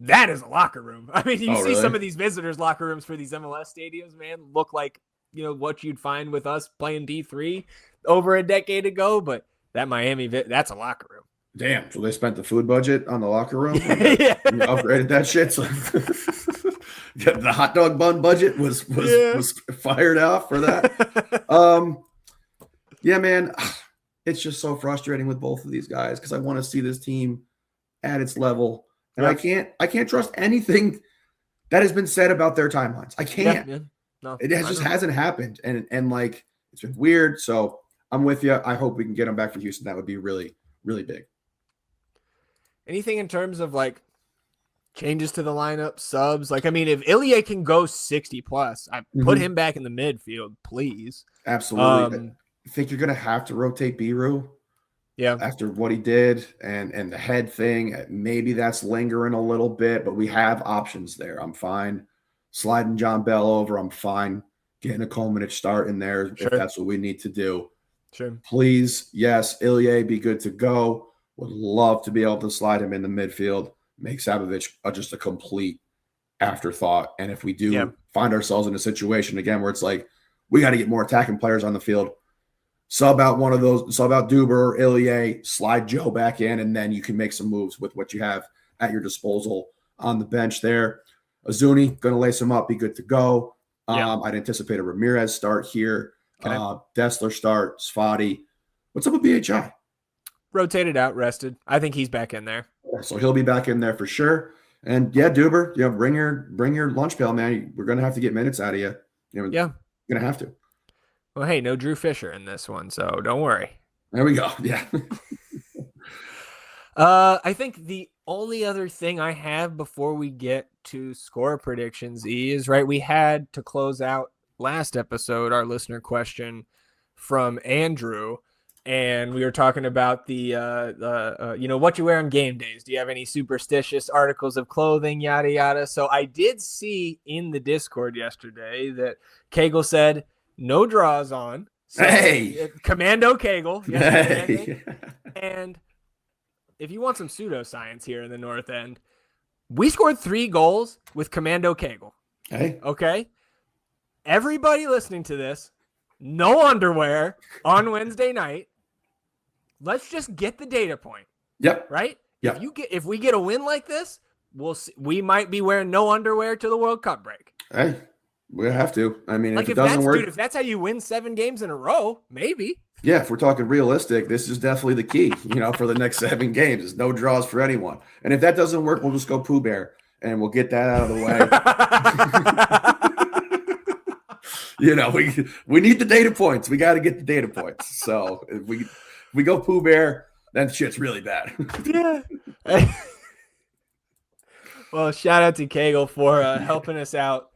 That is a locker room. I mean, you see some of these visitors locker rooms for these MLS stadiums, man, look like, what you'd find with us playing D3 over a decade ago. But that Miami, that's a locker room. Damn. So they spent the food budget on the locker room. Upgraded that shit. So the hot dog bun budget was fired off for that. Yeah, man. It's just so frustrating with both of these guys because I want to see this team at its level. And I can't trust anything that has been said about their timelines. I can't. No, it just hasn't happened. And like, it's been weird. So I'm with you. I hope we can get him back for Houston. That would be really, really big. Anything in terms of like changes to the lineup, subs? Like, I mean, if Ilya can go 60 plus, I put him back in the midfield, please. Absolutely. I think you're going to have to rotate Biru. Yeah. After what he did and the head thing, maybe that's lingering a little bit, but we have options there. I'm fine sliding John Bell over. I'm fine getting a Kolmanich start in there if that's what we need to do. Sure. Please, yes, Ilya, be good to go. Would love to be able to slide him in the midfield, make Sabovic just a complete afterthought. And if we do find ourselves in a situation again where it's like we got to get more attacking players on the field, sub out one of those, sub out Duber or Ilya, slide Joe back in, and then you can make some moves with what you have at your disposal on the bench there. Azuni, going to lace him up, be good to go. I'd anticipate a Ramirez start here. Dessler start, Sfati. What's up with BHI? Rotated out, rested. I think he's back in there. So he'll be back in there for sure. And yeah, Duber, bring your lunch pail, man. We're going to have to get minutes out of you. You're going to have to. Well, hey, no Drew Fischer in this one, so don't worry. There we go. Yeah. I think the only other thing I have before we get to score predictions is, right, we had to close out last episode our listener question from Andrew, and we were talking about the what you wear on game days. Do you have any superstitious articles of clothing, yada, yada? So I did see in the Discord yesterday that Kegel said no draws on. So Commando Kegel. Hey. And if you want some pseudoscience here in the North End, we scored 3 goals with Commando Kegel. Hey. Okay? Everybody listening to this, no underwear on Wednesday night. Let's just get the data point. Yep. Right? Yep. If we get a win like this, we might be wearing no underwear to the World Cup break. Hey, we have to. I mean, like if it doesn't work, dude, if that's how you win 7 games in a row, maybe. Yeah, if we're talking realistic, this is definitely the key, for the next 7 games. There's no draws for anyone. And if that doesn't work, we'll just go Pooh Bear and we'll get that out of the way. We need the data points. We got to get the data points. So if we go Pooh Bear, then shit's really bad. Yeah. Well, shout out to Kegel for helping us out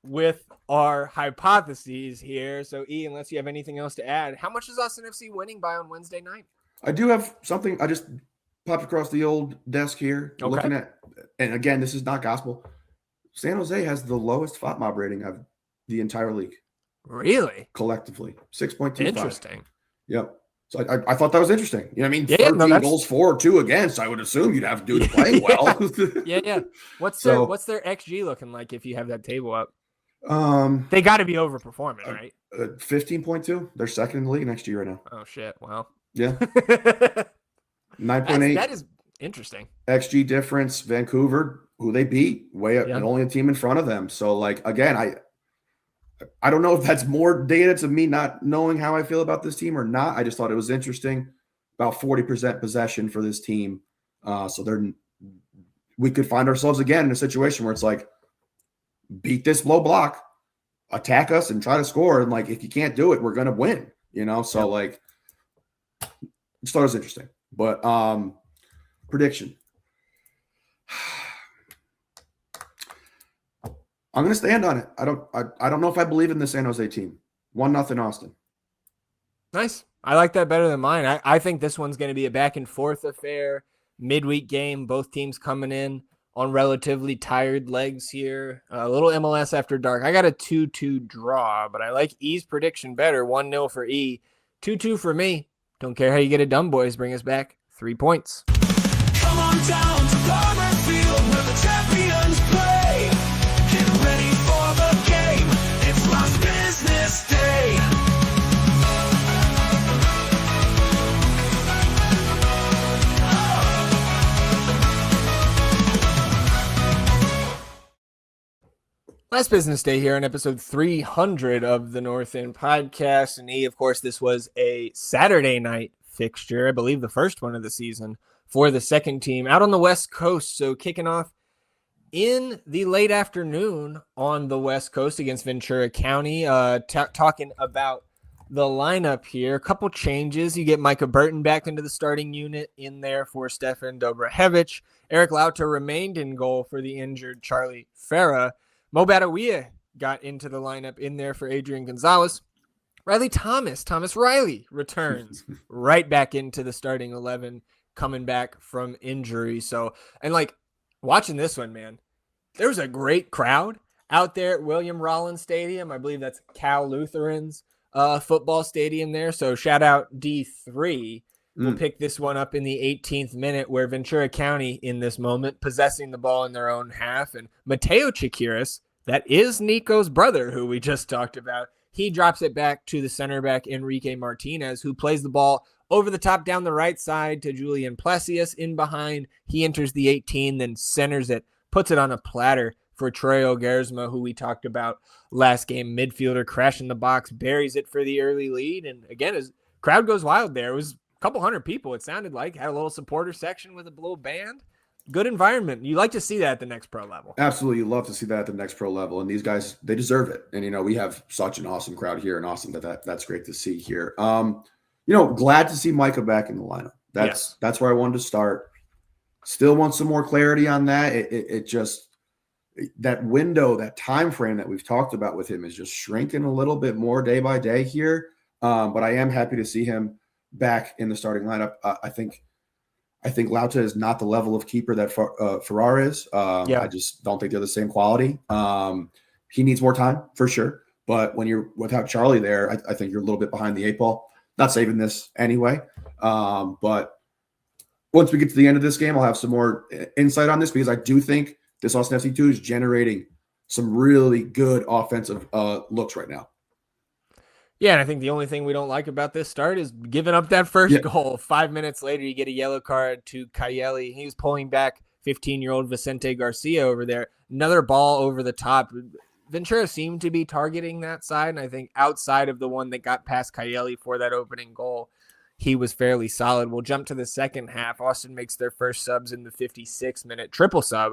with our hypotheses here. So, E, unless you have anything else to add, how much is Austin FC winning by on Wednesday night? I do have something. I just popped across the old desk here, looking at, and again, this is not gospel. San Jose has the lowest FOTMOB rating of the entire league. Really? Collectively, 6.25. Interesting. Yep. So I thought that was interesting. 13 goals for, 2 against. I would assume you'd have to do the playing well. Yeah. What's their XG looking like if you have that table up? They got to be overperforming, right? 15.2. They're second in the league next year right now. Oh shit! Wow. Yeah. 9.8. That is interesting. XG difference. Vancouver, who they beat, way up, and only a team in front of them. So, again, I don't know if that's more data to me not knowing how I feel about this team or not. I just thought it was interesting. About 40% possession for this team. So we could find ourselves again in a situation where it's like, beat this low block, attack us, and try to score. And if you can't do it, we're gonna win. So I just thought it was interesting. But prediction. I'm gonna stand on it. I don't know if I believe in the San Jose team. 1-0 Austin. Nice. I like that better than mine. I think this one's going to be a back and forth affair, midweek game. Both teams coming in on relatively tired legs here. A little MLS after dark. I got a 2-2 draw, but I like E's prediction better. 1-0 for E. 2-2 for me. Don't care how you get it done, boys. Bring us back 3 points. Come on down to Farmer Field where the champions play. Get ready for the game. It's last business day. Last business day here on episode 300 of the North End podcast. And E, of course, this was a Saturday night fixture, I believe the first one of the season for the second team out on the West Coast. So kicking off in the late afternoon on the West Coast against Ventura County, talking about the lineup here. A couple changes. You get Micah Burton back into the starting unit in there for Stefan Dobrahevich. Eric Lauta remained in goal for the injured Charlie Farah. Mo Badawiya got into the lineup in there for Adrian Gonzalez. Thomas Riley returns right back into the starting 11, coming back from injury. So, and like watching this one, man, there was a great crowd out there at William Rollins Stadium. I believe that's Cal Lutheran's football stadium there. So shout out D3. We'll pick this one up in the 18th minute, where Ventura County in this moment possessing the ball in their own half. And Mateo Chiquiras, that is Nico's brother, who we just talked about, he drops it back to the center back Enrique Martinez, who plays the ball over the top down the right side to Julian Plessius in behind. He enters the 18, then centers it, puts it on a platter for Troy Ogersma, who we talked about last game. Midfielder crashing the box, buries it for the early lead. And again, his crowd goes wild there. It was a couple hundred people, it sounded like. Had a little supporter section with a little band. Good environment. You like to see that at the next pro level. Absolutely. You love to see that at the next pro level. And these guys, they deserve it. And, we have such an awesome crowd here in Austin that's great to see here. Glad to see Micah back in the lineup. That's where I wanted to start. Still want some more clarity on that. It just, that window, that time frame that we've talked about with him is just shrinking a little bit more day by day here. But I am happy to see him back in the starting lineup. I think Lauta is not the level of keeper that Farrar is. I just don't think they're the same quality. He needs more time for sure. But when you're without Charlie there, I think you're a little bit behind the 8 ball. Not saving this anyway. But once we get to the end of this game, I'll have some more insight on this, because I do think this Austin FC2 is generating some really good offensive looks right now. Yeah, and I think the only thing we don't like about this start is giving up that first goal. 5 minutes later, you get a yellow card to Kayeli. He was pulling back 15-year-old Vicente Garcia over there. Another ball over the top. Ventura seemed to be targeting that side, and I think outside of the one that got past Kayeli for that opening goal, he was fairly solid. We'll jump to the second half. Austin makes their first subs in the 56-minute triple sub.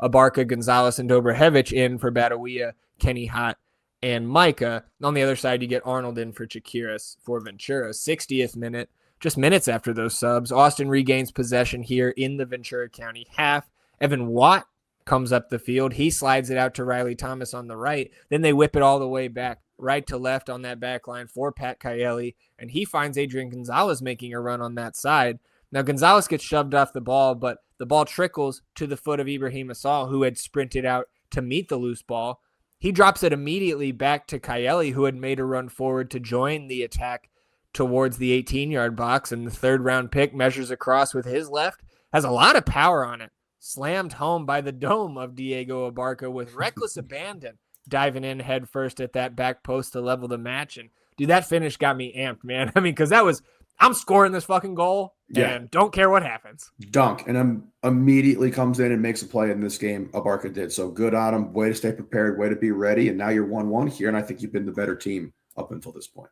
Abarca, Gonzalez, and Dobrahevich in for Badawiya, Kenny Hott, and Micah. On the other side, you get Arnold in for Chiquiras for Ventura. 60th minute, just minutes after those subs, Austin regains possession here in the Ventura County half. Evan Watt comes up the field. He slides it out to Riley Thomas on the right. Then they whip it all the way back right to left on that back line for Pat Kayeli, and he finds Adrian Gonzalez making a run on that side. Now, Gonzalez gets shoved off the ball, but the ball trickles to the foot of Ibrahim Asal, who had sprinted out to meet the loose ball. He drops it immediately back to Kayeli, who had made a run forward to join the attack towards the 18-yard box, and the third-round pick measures across with his left, has a lot of power on it, slammed home by the dome of Diego Abarca with reckless abandon, diving in head first at that back post to level the match. And, dude, that finish got me amped, man. I mean, because I'm scoring this fucking goal, and don't care what happens. Dunk, and immediately comes in and makes a play in this game. Abarca did. So good on him. Way to stay prepared, way to be ready, and now you're 1-1 here, and I think you've been the better team up until this point.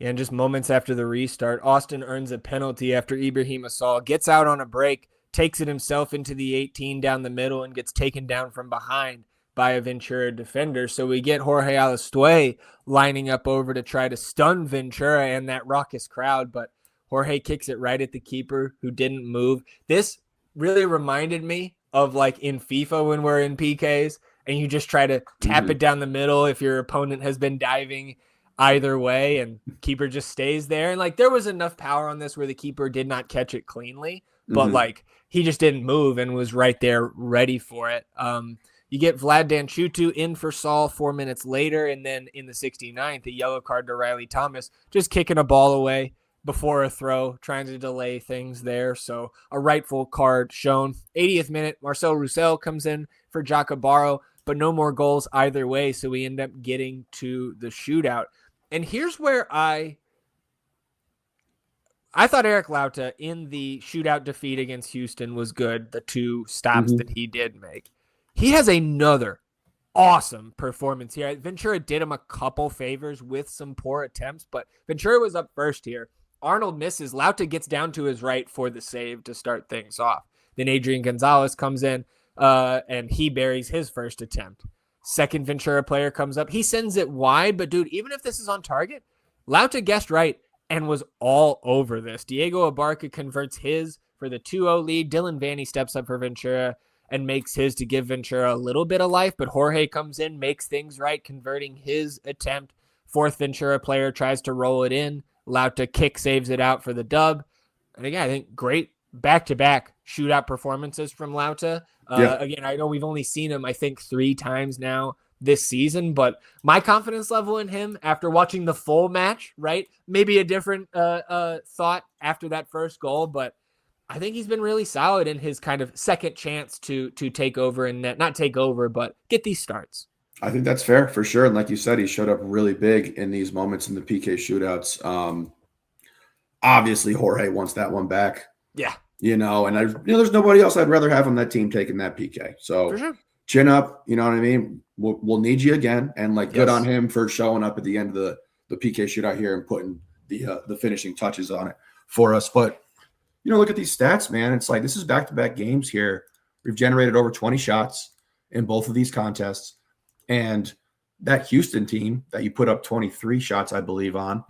And just moments after the restart, Austin earns a penalty after Ibrahim Asal gets out on a break, takes it himself into the 18 down the middle, and gets taken down from behind by a Ventura defender. So we get Jorge Alastue lining up over to try to stun Ventura and that raucous crowd, but Jorge kicks it right at the keeper, who didn't move. This really reminded me of like in FIFA when we're in PKs and you just try to tap it down the middle if your opponent has been diving either way and keeper just stays there. And like there was enough power on this where the keeper did not catch it cleanly, but like he just didn't move and was right there ready for it. You get Vlad Danchutu in for Saul 4 minutes later, and then in the 69th, a yellow card to Riley Thomas, just kicking a ball away before a throw, trying to delay things there. So a rightful card shown. 80th minute, Marcel Roussel comes in for Jacobaro, but no more goals either way, so we end up getting to the shootout. And here's where I thought Eric Lauta in the shootout defeat against Houston was good, the 2 stops that he did make. He has another awesome performance here. Ventura did him a couple favors with some poor attempts, but Ventura was up first here. Arnold misses. Lauta gets down to his right for the save to start things off. Then Adrian Gonzalez comes in, and he buries his first attempt. Second Ventura player comes up. He sends it wide, but dude, even if this is on target, Lauta guessed right and was all over this. Diego Abarca converts his for the 2-0 lead. Dylan Vanney steps up for Ventura and makes his to give Ventura a little bit of life, but Jorge comes in, makes things right, converting his attempt. Fourth Ventura player tries to roll it in. Lauta kick saves it out for the dub. And again, I think great back-to-back shootout performances from Lauta. Again, I know we've only seen him, I think, 3 times now this season, but my confidence level in him after watching the full match, right? Maybe a different thought after that first goal, but I think he's been really solid in his kind of second chance to take over and not take over, but get these starts. I think that's fair for sure. And like you said, he showed up really big in these moments in the PK shootouts. Obviously, Jorge wants that one back. Yeah. And there's nobody else I'd rather have on that team taking that PK. So for sure. Chin up, you know what I mean? We'll need you again. And good on him for showing up at the end of the PK shootout here and putting the finishing touches on it for us. But, look at these stats, man. It's like this is back-to-back games here. We've generated over 20 shots in both of these contests. And that Houston team that you put up 23 shots, I believe, on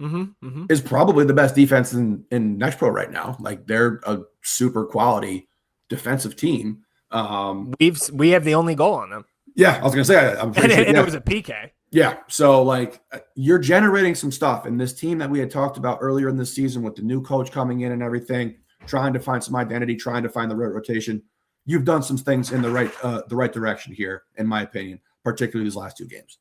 is probably the best defense in Next Pro right now. Like they're a super quality defensive team. We have the only goal on them. Yeah, I was gonna say I'm pretty sure, it was a PK. Yeah, so you're generating some stuff, and this team that we had talked about earlier in this season with the new coach coming in and everything, trying to find some identity, trying to find the right rotation. You've done some things in the right direction here, in my opinion, particularly these last 2 games.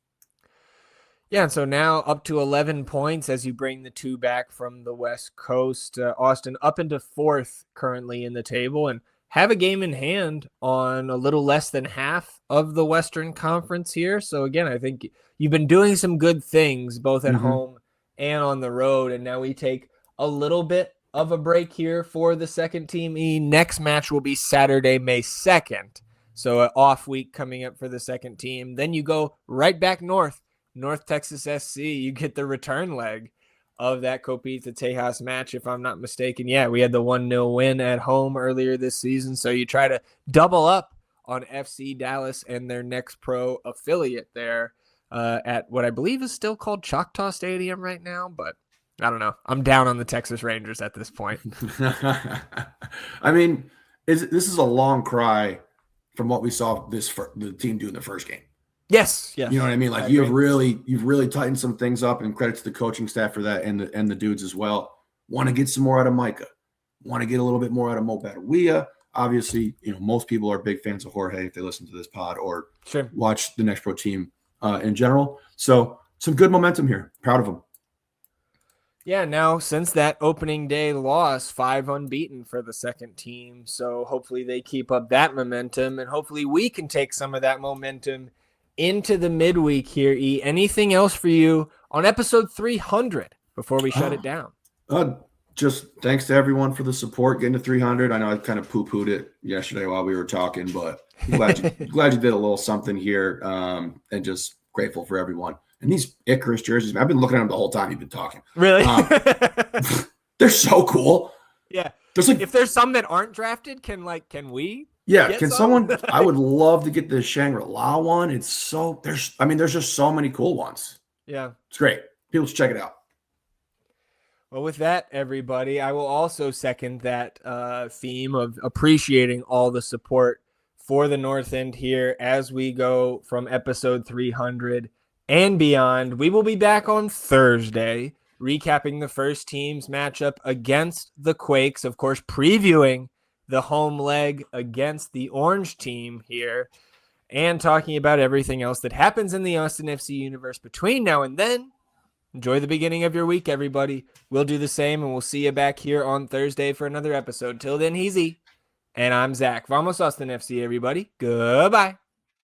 Yeah, and so now up to 11 points as you bring the 2 back from the West Coast. Austin up into 4th currently in the table and have a game in hand on a little less than half of the Western Conference here. So again, I think you've been doing some good things both at home and on the road. And now we take a little bit of a break here for the second team. Next match will be Saturday, May 2nd. So an off week coming up for the second team. Then you go right back North Texas SC. You get the return leg of that Copita Tejas match, if I'm not mistaken. Yeah, we had the 1-0 win at home earlier this season. So you try to double up on FC Dallas and their Next Pro affiliate there at what I believe is still called Choctaw Stadium right now. But I don't know. I'm down on the Texas Rangers at this point. I mean, this is a long cry from what we saw the team do in the first game. Yes. You know what I mean? Like you've really tightened some things up, and credit to the coaching staff for that and the dudes as well. Want to get some more out of Micah. Want to get a little bit more out of Mo Badawiya. Obviously, most people are big fans of Jorge if they listen to this pod or watch the Next Pro team in general. So some good momentum here. Proud of them. Yeah, now since that opening day loss, 5 unbeaten for the second team. So hopefully they keep up that momentum, and hopefully we can take some of that momentum into the midweek here. Anything else for you on episode 300 before we shut it down? Just thanks to everyone for the support, getting to 300. I know I kind of poo-pooed it yesterday while we were talking, but I'm glad you did a little something here, and just grateful for everyone. And these Icarus jerseys, man, I've been looking at them the whole time you've been talking. Really? They're so cool. Yeah. If there's some that aren't drafted, can we? Yeah, can someone? I would love to get the Shangri-La one. There's just so many cool ones. Yeah, it's great. People should check it out. Well, with that, everybody, I will also second that theme of appreciating all the support for the North End here as we go from episode 300 and beyond. We will be back on Thursday, recapping the first team's matchup against the Quakes, of course, previewing the home leg against the Orange team here, and talking about everything else that happens in the Austin FC universe between now and then. Enjoy the beginning of your week, everybody. We'll do the same, and we'll see you back here on Thursday for another episode. Till then, he's E, and I'm Zach. Vamos Austin FC, everybody. Goodbye.